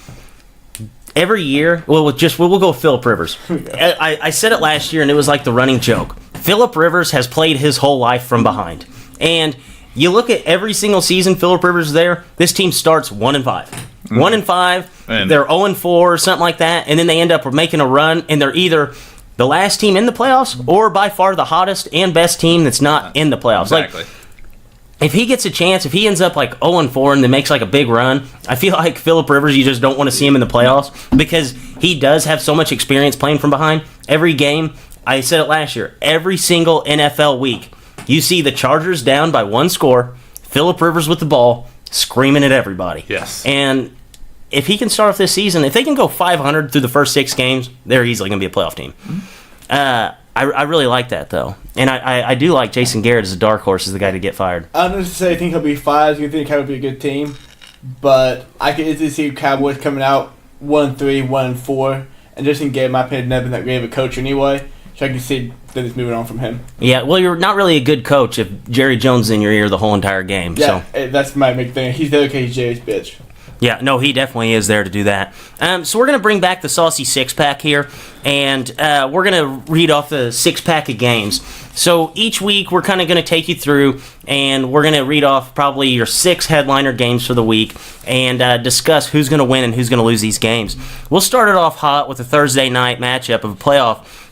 every year, we'll go with Phillip Rivers. I said it last year, and it was like the running joke. Phillip Rivers has played his whole life from behind. And you look at every single season Phillip Rivers is there, this team starts 1-5. 1-5, they're 0-4 or something like that, and then they end up making a run, and they're either the last team in the playoffs or by far the hottest and best team that's not in the playoffs. Exactly. Like, if he gets a chance, if he ends up like 0-4 and then makes like a big run, I feel like Phillip Rivers, you just don't want to see him in the playoffs because he does have so much experience playing from behind. Every game, I said it last year, every single NFL week, you see the Chargers down by 1 score, Phillip Rivers with the ball, screaming at everybody. Yes. And if he can start off this season, if they can go 500 through the first 6 games, they're easily going to be a playoff team. I really like that, though. And I do like Jason Garrett as a dark horse as the guy to get fired. I don't necessarily think he'll be 5. You think Cowboys will be a good team. But I can easily see Cowboys coming out 1-3, 1-4. And Jason Garrett, in my opinion, never been that great of a coach anyway. So I can see that it's moving on from him. Yeah, well, you're not really a good coach if Jerry Jones is in your ear the whole entire game. Yeah, so. That's my big thing. He's there because he's Jerry's bitch. Yeah, no, he definitely is there to do that. So we're going to bring back the Saucy Six-Pack here, and we're going to read off the six-pack of games. So each week we're kind of going to take you through, and we're going to read off probably your 6 headliner games for the week and discuss who's going to win and who's going to lose these games. We'll start it off hot with a Thursday night matchup of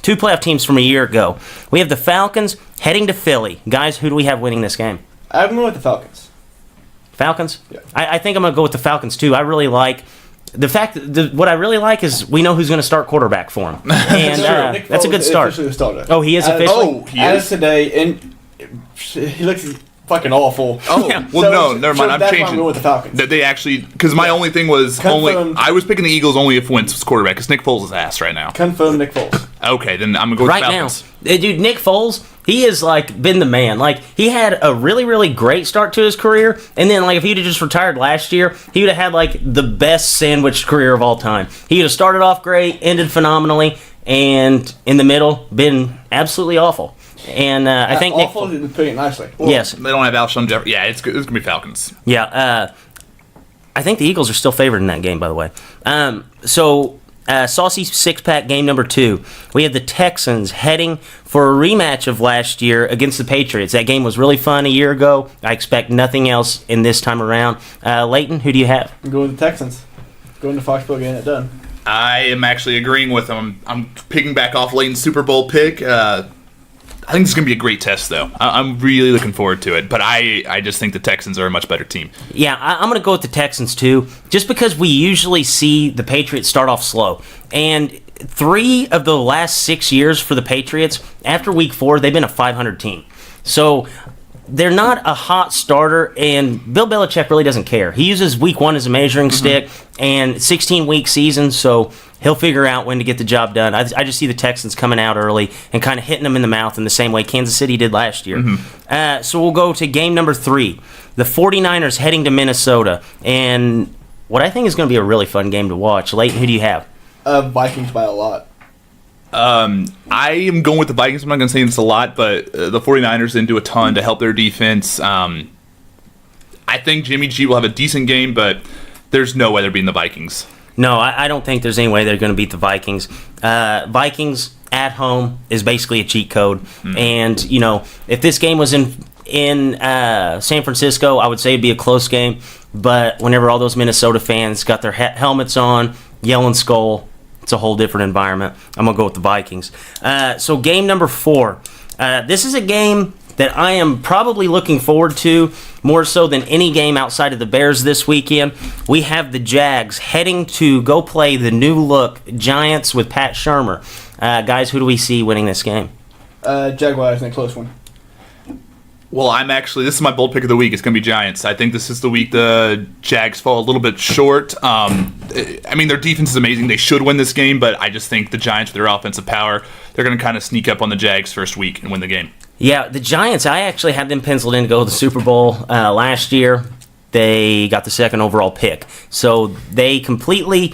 two playoff teams from a year ago. We have the Falcons heading to Philly. Guys, who do we have winning this game? I'm going with the Falcons. Falcons? Yeah. I think I'm going to go with the Falcons, too. I really like the fact that what I really like is we know who's going to start quarterback for him. And that's a good start. Oh, he is officially? He is today, and he looks fucking awful. Oh, Yeah. well, no, never mind. I'm that's why changing. I'm going with the Falcons. That they actually, because my only thing was Confirmed. I was picking the Eagles only if Wentz was quarterback, because Nick Foles is ass right now. Confirm Nick Foles. Okay, then I'm going to go with Right now. Falcons. Dude, Nick Foles, he has, like, been the man. Like, he had a really, really great start to his career, and then, like, if he'd have just retired last year, he would have had, like, the best sandwiched career of all time. He would have started off great, ended phenomenally, and in the middle, been absolutely awful. And I think awful is putting it nicely. Yes. They don't have Alshon Jeffrey. Yeah, it's going to be Falcons. Yeah, I think the Eagles are still favored in that game, by the way. Saucy Six-Pack game number 2. We have the Texans heading for a rematch of last year against the Patriots. That game was really fun a year ago. I expect nothing else in this time around. Leighton, who do you have? I'm going with the Texans. Going to Foxborough, getting it done. I am actually agreeing with them. I'm picking back off Leighton's Super Bowl pick. I think it's going to be a great test, though. I'm really looking forward to it. But I just think the Texans are a much better team. Yeah, I'm going to go with the Texans, too, just because we usually see the Patriots start off slow. And 3 of the last 6 years for the Patriots, after week 4, they've been a 500 team. So they're not a hot starter, and Bill Belichick really doesn't care. He uses week 1 as a measuring stick, and 16-week season, so he'll figure out when to get the job done. I just see the Texans coming out early and kind of hitting them in the mouth in the same way Kansas City did last year. So we'll go to game number 3. The 49ers heading to Minnesota, and what I think is going to be a really fun game to watch. Leighton, who do you have? Vikings by a lot. I am going with the Vikings. I'm not going to say this a lot, but the 49ers didn't do a ton to help their defense. I think Jimmy G will have a decent game, but there's no way they're beating the Vikings. No, I don't think there's any way they're going to beat the Vikings. Vikings at home is basically a cheat code. And, you know, if this game was in San Francisco, I would say it'd be a close game. But whenever all those Minnesota fans got their helmets on, yelling Skull, it's a whole different environment. I'm going to go with the Vikings. So game number 4. This is a game that I am probably looking forward to more so than any game outside of the Bears this weekend. We have the Jags heading to go play the new-look Giants with Pat Shurmur. Guys, who do we see winning this game? Jaguars in a close one. Well, this is my bold pick of the week. It's going to be Giants. I think this is the week the Jags fall a little bit short. I mean, their defense is amazing. They should win this game, but I just think the Giants, with their offensive power, they're going to kind of sneak up on the Jags first week and win the game. Yeah, the Giants, I actually had them penciled in to go to the Super Bowl last year. They got the 2nd overall pick. So they completely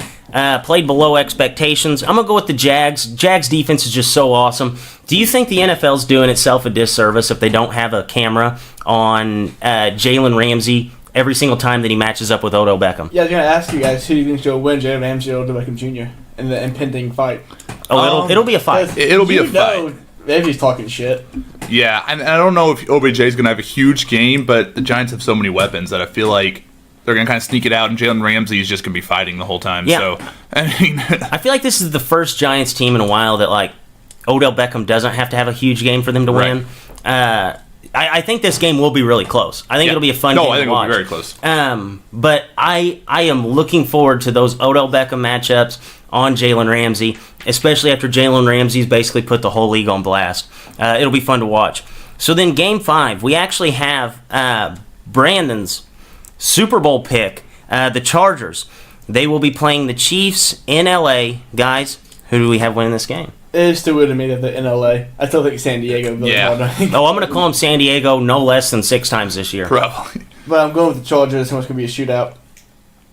played below expectations. I'm going to go with the Jags. Jags defense is just so awesome. Do you think the NFL's doing itself a disservice if they don't have a camera on Jalen Ramsey every single time that he matches up with Odell Beckham. Yeah, I was going to ask you guys who you think will win, Jalen Ramsey or Odell Beckham Jr. in the impending fight. Oh, it'll be a fight. It'll be a fight. Ramsey's talking shit. Yeah, and I don't know if OBJ is going to have a huge game, but the Giants have so many weapons that I feel like they're going to kind of sneak it out, and Jalen Ramsey is just going to be fighting the whole time. Yeah. So, I mean, I feel like this is the first Giants team in a while that, like, Odell Beckham doesn't have to have a huge game for them to win. I think this game will be really close. I think it'll be a fun game to watch. I think it'll be very close. But I am looking forward to those Odell Beckham matchups on Jalen Ramsey, especially after Jalen Ramsey's basically put the whole league on blast. It'll be fun to watch. So then Game 5, we actually have Brandon's Super Bowl pick, the Chargers. They will be playing the Chiefs in L.A. Guys, who do we have winning this game? It is still weird to me that they're in LA. I still think San Diego. Really hard. Oh, I'm going to call them San Diego no less than 6 times this year. Probably. But I'm going with the Chargers. It's going to be a shootout.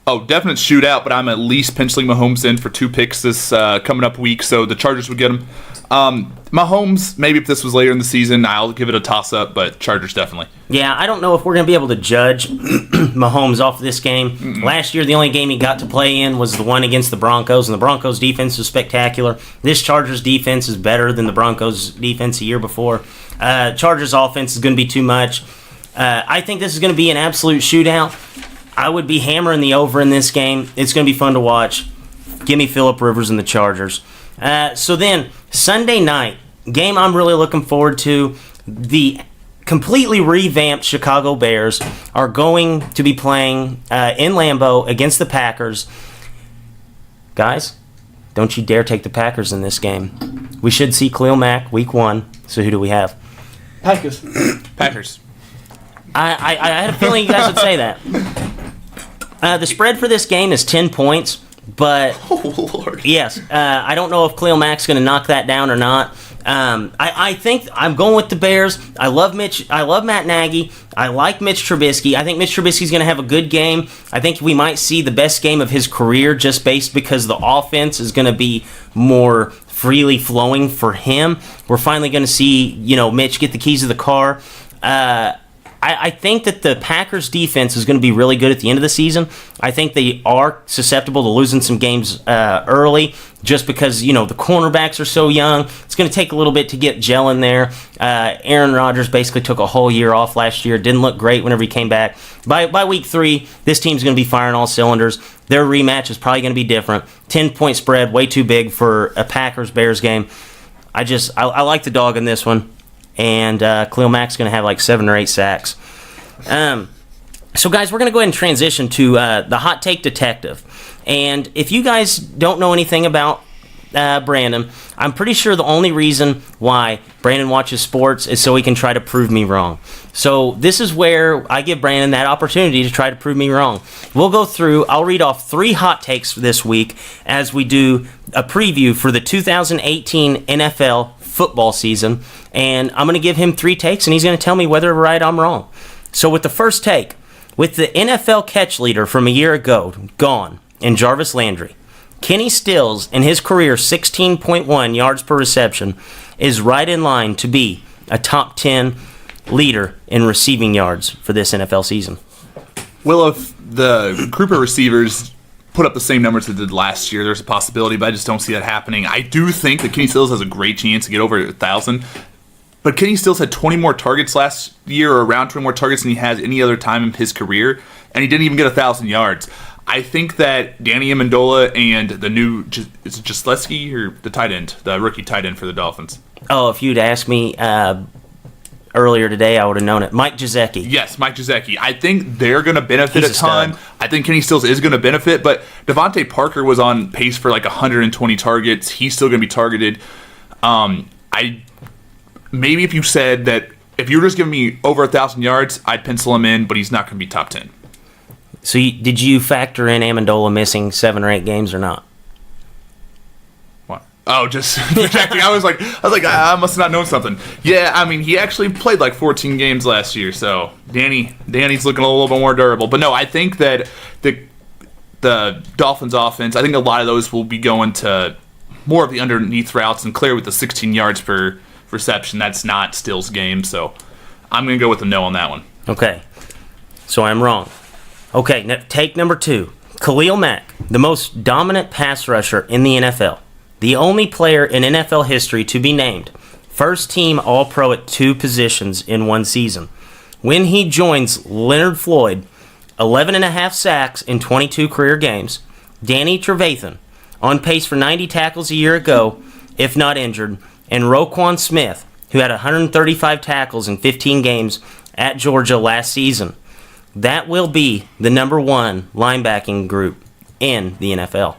Oh, definite shootout, but I'm at least penciling Mahomes in for 2 picks this coming up week, so the Chargers would get him. Mahomes, maybe if this was later in the season, I'll give it a toss-up, but Chargers definitely. Yeah, I don't know if we're going to be able to judge Mahomes off of this game. Mm-mm. Last year, the only game he got to play in was the one against the Broncos, and the Broncos' defense was spectacular. This Chargers' defense is better than the Broncos' defense a year before. Chargers' offense is going to be too much. I think this is going to be an absolute shootout. I would be hammering the over in this game. It's going to be fun to watch. Give me Phillip Rivers and the Chargers. So then, Sunday night, game I'm really looking forward to, the completely revamped Chicago Bears are going to be playing in Lambeau against the Packers. Guys, don't you dare take the Packers in this game. We should see Khalil Mack week 1. So who do we have? Packers. Packers. I had a feeling you guys would say that. The spread for this game is 10 points. But oh Lord, yes, I don't know if Khalil Mack's going to knock that down or not. I think I'm going with the Bears. I love Matt Nagy. I like Mitch Trubisky. I think Mitch Trubisky's going to have a good game. I think we might see the best game of his career just based because the offense is going to be more freely flowing for him. We're finally going to see Mitch get the keys to the car. I think that the Packers defense is going to be really good at the end of the season. I think they are susceptible to losing some games early just because, the cornerbacks are so young. It's going to take a little bit to get gelling there. Aaron Rodgers basically took a whole year off last year. Didn't look great whenever he came back. By week 3, this team's going to be firing all cylinders. Their rematch is probably going to be different. 10-point spread, way too big for a Packers-Bears game. I like the dog in this one. And Khalil Mack's going to have like 7 or 8 sacks. So, guys, we're going to go ahead and transition to the Hot Take Detective. And if you guys don't know anything about Brandon, I'm pretty sure the only reason why Brandon watches sports is so he can try to prove me wrong. So this is where I give Brandon that opportunity to try to prove me wrong. We'll go through, I'll read off 3 hot takes this week as we do a preview for the 2018 NFL football season, and I'm going to give him 3 takes, and he's going to tell me whether right I'm wrong. So with the first take, with the NFL catch leader from a year ago gone in Jarvis Landry, Kenny Stills in his career 16.1 yards per reception is right in line to be a top 10 leader in receiving yards for this NFL season. Well, if the group of receivers put up the same numbers they did last year, there's a possibility, but I just don't see that happening. I do think that Kenny Stills has a great chance to get over 1,000, but Kenny Stills had 20 more targets last year, or around 20 more targets than he has any other time in his career, and he didn't even get 1,000 yards. I think that Danny Amendola and the new, is it Jasleski or the tight end, the rookie tight end for the Dolphins? Oh, if you'd asked me earlier today, I would have known it. Mike Gesicki. Yes, Mike Gesicki. I think they're going to benefit He's a ton. Stud. I think Kenny Stills is going to benefit, but Devontae Parker was on pace for like 120 targets. He's still going to be targeted. Maybe if you said that if you were just giving me over 1,000 yards, I'd pencil him in, but he's not going to be top 10. So did you factor in Amendola missing 7 or 8 games or not? What? Oh, just projecting. I was like, I must have not known something. Yeah, I mean, he actually played like 14 games last year, so Danny's looking a little bit more durable. But no, I think that the Dolphins offense, I think a lot of those will be going to more of the underneath routes and clear with the 16 yards per reception. That's not Stills' game, so I'm going to go with a no on that one. Okay, so I'm wrong. Okay, take number 2. Khalil Mack, the most dominant pass rusher in the NFL. The only player in NFL history to be named first team All-Pro at 2 positions in one season. When he joins Leonard Floyd, 11.5 sacks in 22 career games, Danny Trevathan, on pace for 90 tackles a year ago, if not injured, and Roquan Smith, who had 135 tackles in 15 games at Georgia last season. That will be the number 1 linebacking group in the NFL.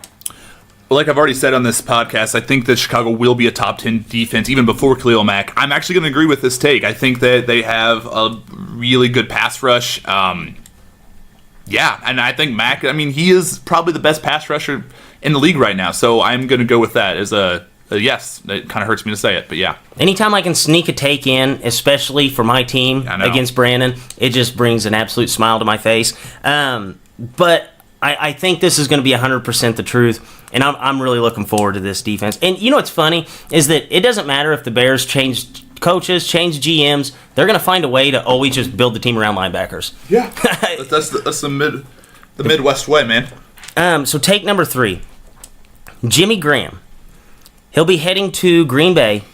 Well, like I've already said on this podcast, I think that Chicago will be a top 10 defense even before Khalil Mack. I'm actually going to agree with this take. I think that they have a really good pass rush. Yeah, and I think Mack, he is probably the best pass rusher in the league right now. So I'm going to go with that as a yes. It kind of hurts me to say it, but yeah. Anytime I can sneak a take in, especially for my team against Brandon, it just brings an absolute smile to my face. But I think this is going to be 100% the truth. And I'm really looking forward to this defense. And you know what's funny is that it doesn't matter if the Bears change coaches, change GMs. They're going to find a way to always just build the team around linebackers. Yeah, that's the Midwest way, man. So take number 3, Jimmy Graham. He'll be heading to Green Bay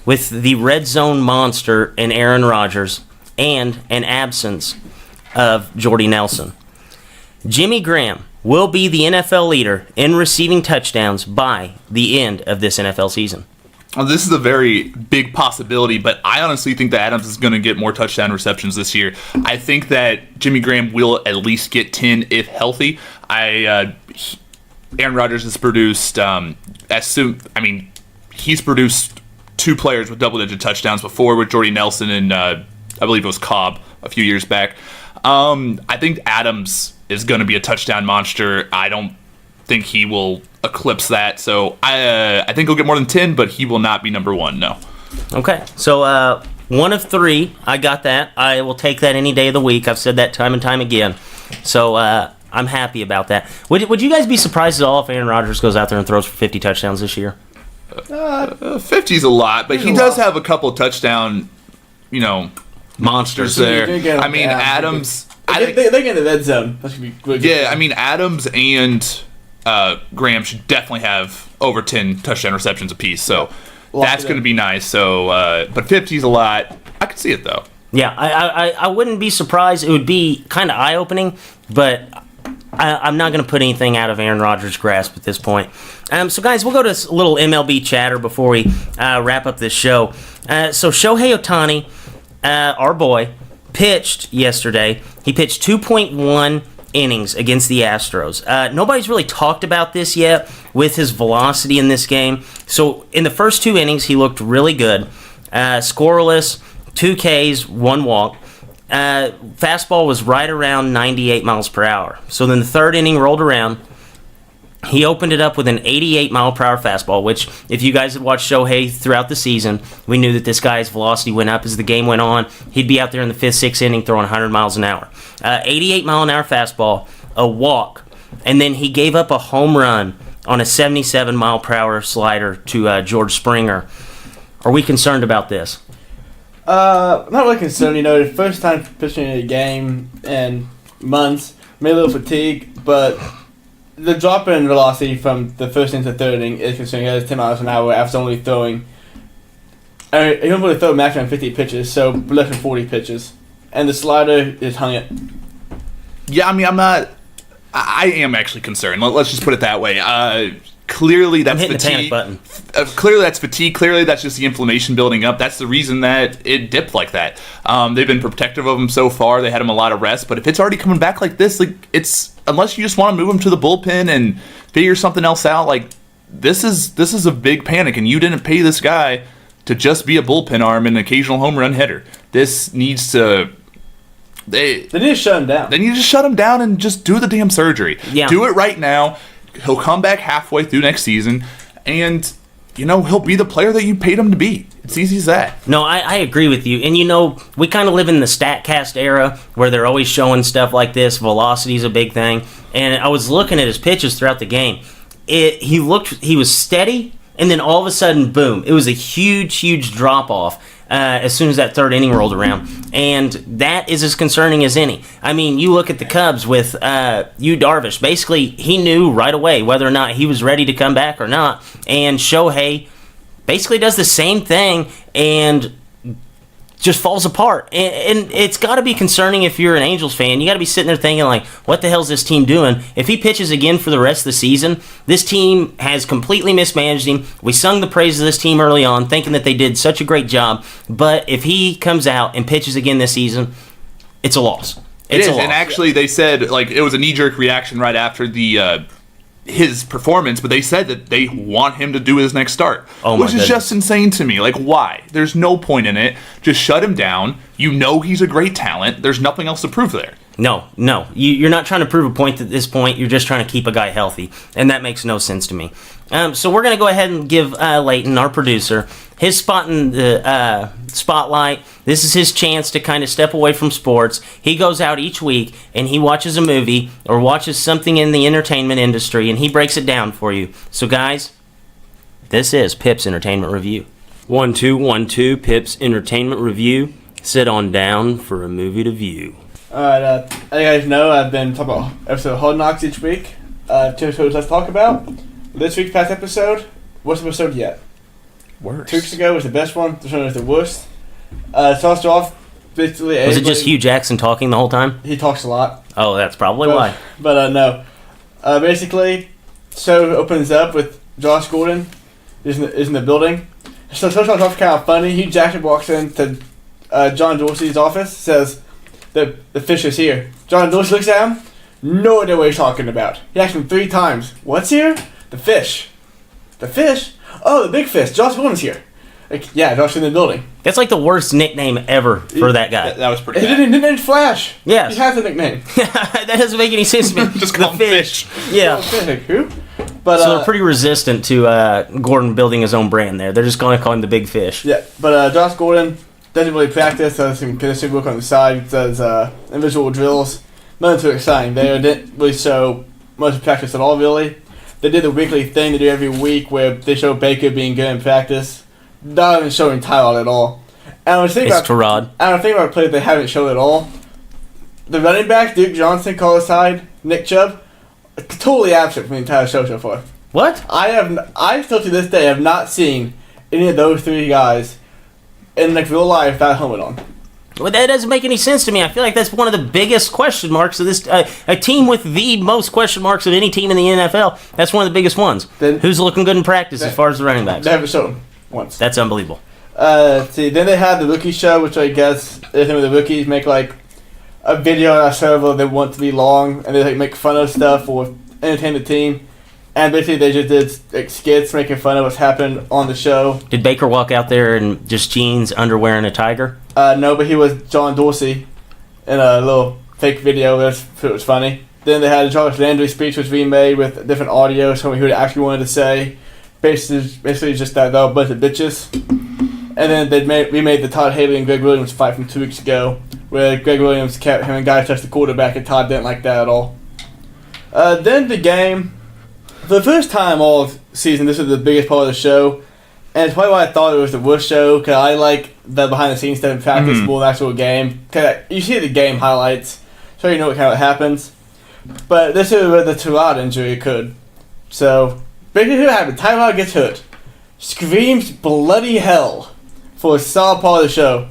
with the red zone monster in Aaron Rodgers and an absence of Jordy Nelson. Jimmy Graham will be the NFL leader in receiving touchdowns by the end of this NFL season. Well, this is a very big possibility, but I honestly think that Adams is going to get more touchdown receptions this year. I think that Jimmy Graham will at least get 10 if healthy. Aaron Rodgers has produced he's produced 2 players with double-digit touchdowns before with Jordy Nelson and I believe it was Cobb a few years back. I think Adams is going to be a touchdown monster. I don't think he will eclipse that. So I think he'll get more than 10, but he will not be number 1, no. Okay, so 1 of 3, I got that. I will take that any day of the week. I've said that time and time again. So I'm happy about that. Would you guys be surprised at all if Aaron Rodgers goes out there and throws for 50 touchdowns this year? 50's a lot, but he does have a couple touchdown, monsters there. Adams... They get in the red zone. That should be good. Yeah, Adams and Graham should definitely have over 10 touchdown receptions apiece. So that's going to be nice. So, but 50's a lot. I could see it though. Yeah, I wouldn't be surprised. It would be kind of eye-opening, but I'm not going to put anything out of Aaron Rodgers' grasp at this point. So, guys, we'll go to a little MLB chatter before we wrap up this show. So, Shohei Ohtani, our boy, pitched yesterday. He pitched 2.1 innings against the Astros. Nobody's really talked about this yet with his velocity in this game. So in the first 2 innings, he looked really good. Scoreless, 2 Ks, 1 walk. Fastball was right around 98 miles per hour. So then the 3rd inning rolled around. He opened it up with an 88-mile-per-hour fastball, which, if you guys have watched Shohei throughout the season, we knew that this guy's velocity went up as the game went on. He'd be out there in the 5th, 6th inning throwing 100 miles an hour. 88-mile-an-hour fastball, a walk, and then he gave up a home run on a 77-mile-per-hour slider to George Springer. Are we concerned about this? Not really concerned. The first time pitching in a game in months, maybe a little fatigue, but the drop in velocity from the first inning to the 3rd inning is concerning. He has 10 miles an hour after only throwing. He only throw a maximum 50 pitches, so less than 40 pitches. And the slider is hung it. Yeah, I am actually concerned. Let's just put it that way. Clearly that's fatigue. The panic button. Clearly that's fatigue. Clearly that's just the inflammation building up. That's the reason that it dipped like that. They've been protective of him so far. They had him a lot of rest. But if it's already coming back like this, it's unless you just want to move him to the bullpen and figure something else out. This is a big panic, and you didn't pay this guy to just be a bullpen arm and an occasional home run hitter. This needs to. They need to shut him down. They need to shut him down and just do the damn surgery. Yeah. Do it right now. He'll come back halfway through next season, and he'll be the player that you paid him to be. It's easy as that. No, I agree with you. And we kind of live in the StatCast era where they're always showing stuff like this. Velocity is a big thing. And I was looking at his pitches throughout the game. He was steady, and then all of a sudden, boom! It was a huge drop off. as soon as that third inning rolled around. And that is as concerning as any. I mean, you look at the Cubs with Yu Darvish. Basically, he knew right away whether or not he was ready to come back or not. And Shohei basically does the same thing and just falls apart. And it's got to be concerning if you're an Angels fan. You got to be sitting there thinking, like, what the hell's this team doing? If he pitches again for the rest of the season, this team has completely mismanaged him. We sung the praises of this team early on, thinking that they did such a great job. But if he comes out and pitches again this season, it's a loss. It's a loss. And actually they said, like, it was a knee-jerk reaction right after the his performance, but they said that they want him to do his next start, which is just insane to me. Like, why? There's no point in it. Just shut him down. You know he's a great talent. There's nothing else to prove there. No. You're not trying to prove a point at this point. You're just trying to keep a guy healthy, and that makes no sense to me. So we're going to go ahead and give Leighton, our producer, his spot in the spotlight. This is his chance to kind of step away from sports. He goes out each week, and he watches a movie or watches something in the entertainment industry, and he breaks it down for you. So, guys, this is Pip's Entertainment Review. 1 2 1 2, Pip's Entertainment Review. Sit on down for a movie to view. Alright, as you guys know, I've been talking about episode of Hard Knocks each week. 2 episodes let's talk about. This week's past episode, worst episode yet. Worst. 2 weeks ago was the best one, this one was the worst. Starts off, basically... Was it just Hugh Jackson talking the whole time? He talks a lot. Oh, that's probably why. But no. Basically, show opens up with Josh Gordon is in the building. So it starts off kind of funny. Hugh Jackson walks into John Dorsey's office, says, the fish is here. John Dorsey looks at him, no idea what he's talking about. He asked him 3 times, what's here? The fish. The fish? Oh, the big fish. Josh Gordon's here. Like, yeah, Josh in the building. That's like the worst nickname ever for that guy. That was pretty His bad. nickname's Flash. Yes. He has a nickname. That doesn't make any sense to me. Just call him Fish. Yeah. Like, who? But, So they're pretty resistant to Gordon building his own brand there. They're just going to call him the Big Fish. Yeah, but Josh Gordon doesn't really practice, does some conditioning work on the side, does individual drills. Nothing too exciting there. Didn't really show much practice at all, really. They did the weekly thing they do every week where they show Baker being good in practice. Not even showing Tyrod at all. And I was thinking It's Tyrod. about players they haven't shown at all. The running back, Duke Johnson, call aside, Nick Chubb, totally absent from the entire show so far. What? I still to this day have not seen any of those 3 guys in like real life without a helmet on. Well, that doesn't make any sense to me. I feel like that's one of the biggest question marks of this. A team with the most question marks of any team in the NFL. That's one of the biggest ones. Who's looking good in practice as far as the running backs? They haven't shown them once. That's unbelievable. Then they had the rookie show, which I guess is where the rookies make like a video on a server they want to be long, and they like make fun of stuff or entertain the team. And basically, they just did like skits making fun of what's happened on the show. Did Baker walk out there in just jeans, underwear, and a tiger? No, but he was John Dorsey in a little fake video. It was funny. Then they had a Jarvis Landry speech, which we made with different audio, showing who it actually wanted to say. Basically just that they're a bunch of bitches. And then we made the Todd Haley and Greg Williams fight from 2 weeks ago, where Greg Williams kept having guys touch the quarterback, and Todd didn't like that at all. Then the game. For the first time all season, this was the biggest part of the show, and it's probably why I thought it was the worst show, because I like the behind-the-scenes stuff in practice more than the actual game. Cause you see the game highlights, so you know what kind of happens. But this is where the Tyrod injury occurred. So, basically what happened, Tyrod gets hurt, screams bloody hell for a solid part of the show,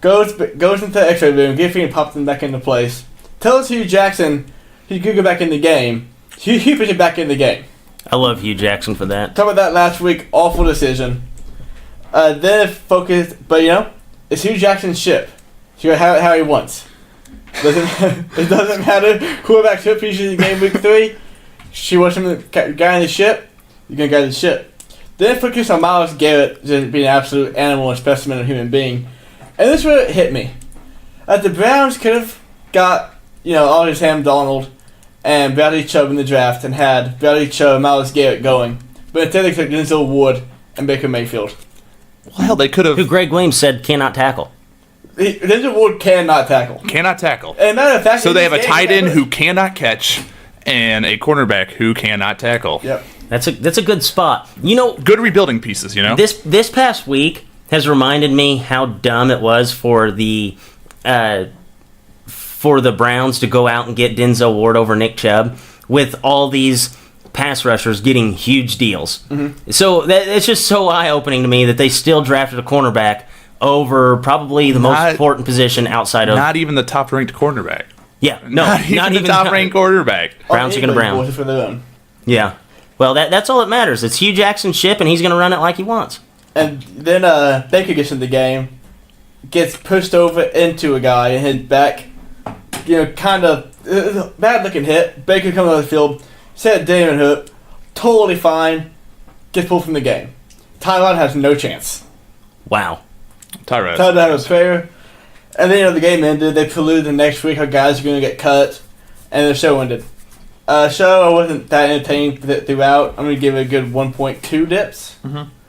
goes into the x-ray room, gets and pops him back into place, tells Hugh Jackson he could go back in the game. He puts it back in the game. I love Hugh Jackson for that. Talk about that last week. Awful decision. Then it focused, but it's Hugh Jackson's ship. He's gonna have it how he wants. It doesn't matter. Quarterback ship features in game week 3. She wants him to guy in the ship. You're gonna guide the ship. Then focus on Myles Garrett just being an absolute animal and specimen of a human being. And this is where it hit me. The Browns could have got all his Sam Donald and Bradley Chubb in the draft and had Bradley Chubb and Myles Garrett going. But instead they took Denzel Ward and Baker Mayfield. Well, hell, they could have. Who Greg Williams said cannot tackle. Denzel Ward cannot tackle. Cannot tackle. And matter of fact, So they have a tight end who cannot catch and a cornerback who cannot tackle. Yep. That's a good spot. Good rebuilding pieces, This past week, has reminded me how dumb it was for the Browns to go out and get Denzel Ward over Nick Chubb, with all these pass rushers getting huge deals. So it's just so eye-opening to me that they still drafted a cornerback over probably the most important position outside of... Not even the top-ranked cornerback. Yeah, no. Not even the top-ranked quarterback. Browns are going to Brown. For their own. Yeah. Well, that's all that matters. It's Hugh Jackson's ship, and he's going to run it like he wants. And then Baker gets in the game, gets pushed over into a guy and hit back. Kind of bad-looking hit. Baker comes on the field, set Damon Hook, totally fine, gets pulled from the game. Tyrod has no chance. Wow. Tyrod was fair. And then, the game ended. They preluded the next week how guys are going to get cut. And the show ended. Show, I wasn't that entertained throughout. I'm going to give it a good 1.2 dips.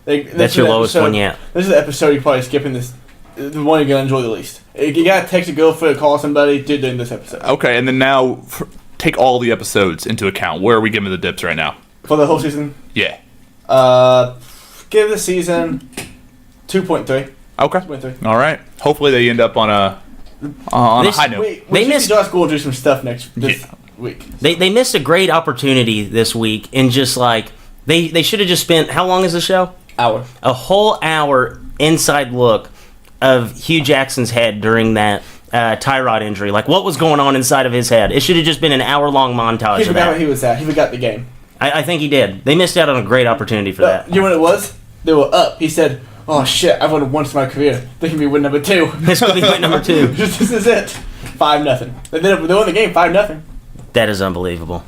That's your lowest one yet. This is the episode you're probably skipping this. The one you're going to enjoy the least. You got to text a girlfriend, call somebody, do during this episode. Okay, and then now, take all the episodes into account. Where are we giving the dips right now? For the whole season? Yeah. Give the season 2.3. Okay. 2.3. All right. Hopefully they end up on a high note. They missed. Josh will do some stuff this week. They missed a great opportunity this week, and just like they should have just spent, how long is the show? Hour. A whole hour inside look of Hugh Jackson's head during that Tyrod injury. Like, what was going on inside of his head? It should have just been an hour-long montage He of forgot that. where he was at. He forgot the game. I think he did. They missed out on a great opportunity for that. You know what it was? They were up. He said, "Oh shit, I've won once in my career. This can be win number 2. This could be win number 2. This is it. 5-0. They won the game 5-0. That is unbelievable.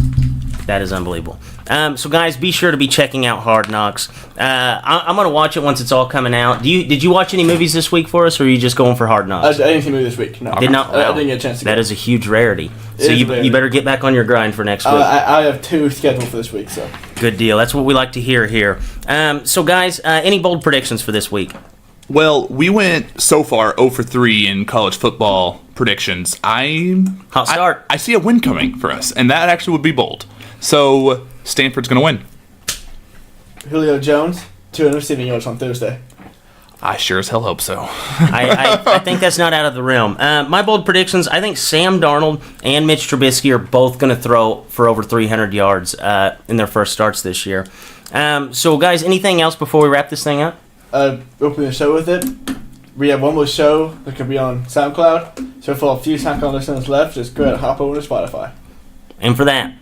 That is unbelievable. So, guys, be sure to be checking out Hard Knocks. I'm going to watch it once it's all coming out. Did you watch any movies this week for us, or are you just going for Hard Knocks? I didn't see a movie this week. No. Did not? I didn't get a chance to go. That is a huge rarity. So It is you rarity. better get back on your grind for next week. I have 2 scheduled for this week. So Good deal. That's what we like to hear here. So, guys, any bold predictions for this week? Well, we went so far 0 for 3 in college football predictions. Hot start. I see a win coming for us, and that actually would be bold. So Stanford's going to win. Julio Jones, 200 receiving yards on Thursday. I sure as hell hope so. I think that's not out of the realm. My bold predictions, I think Sam Darnold and Mitch Trubisky are both going to throw for over 300 yards in their first starts this year. So, guys, anything else before we wrap this thing up? Opening the show with it. We have one more show that can be on SoundCloud. So for a few SoundCloud listeners left, just go ahead and hop over to Spotify. And for that,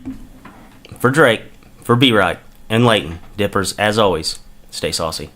for Drake, for B-Right, and Leighton, Dippers, as always, stay saucy.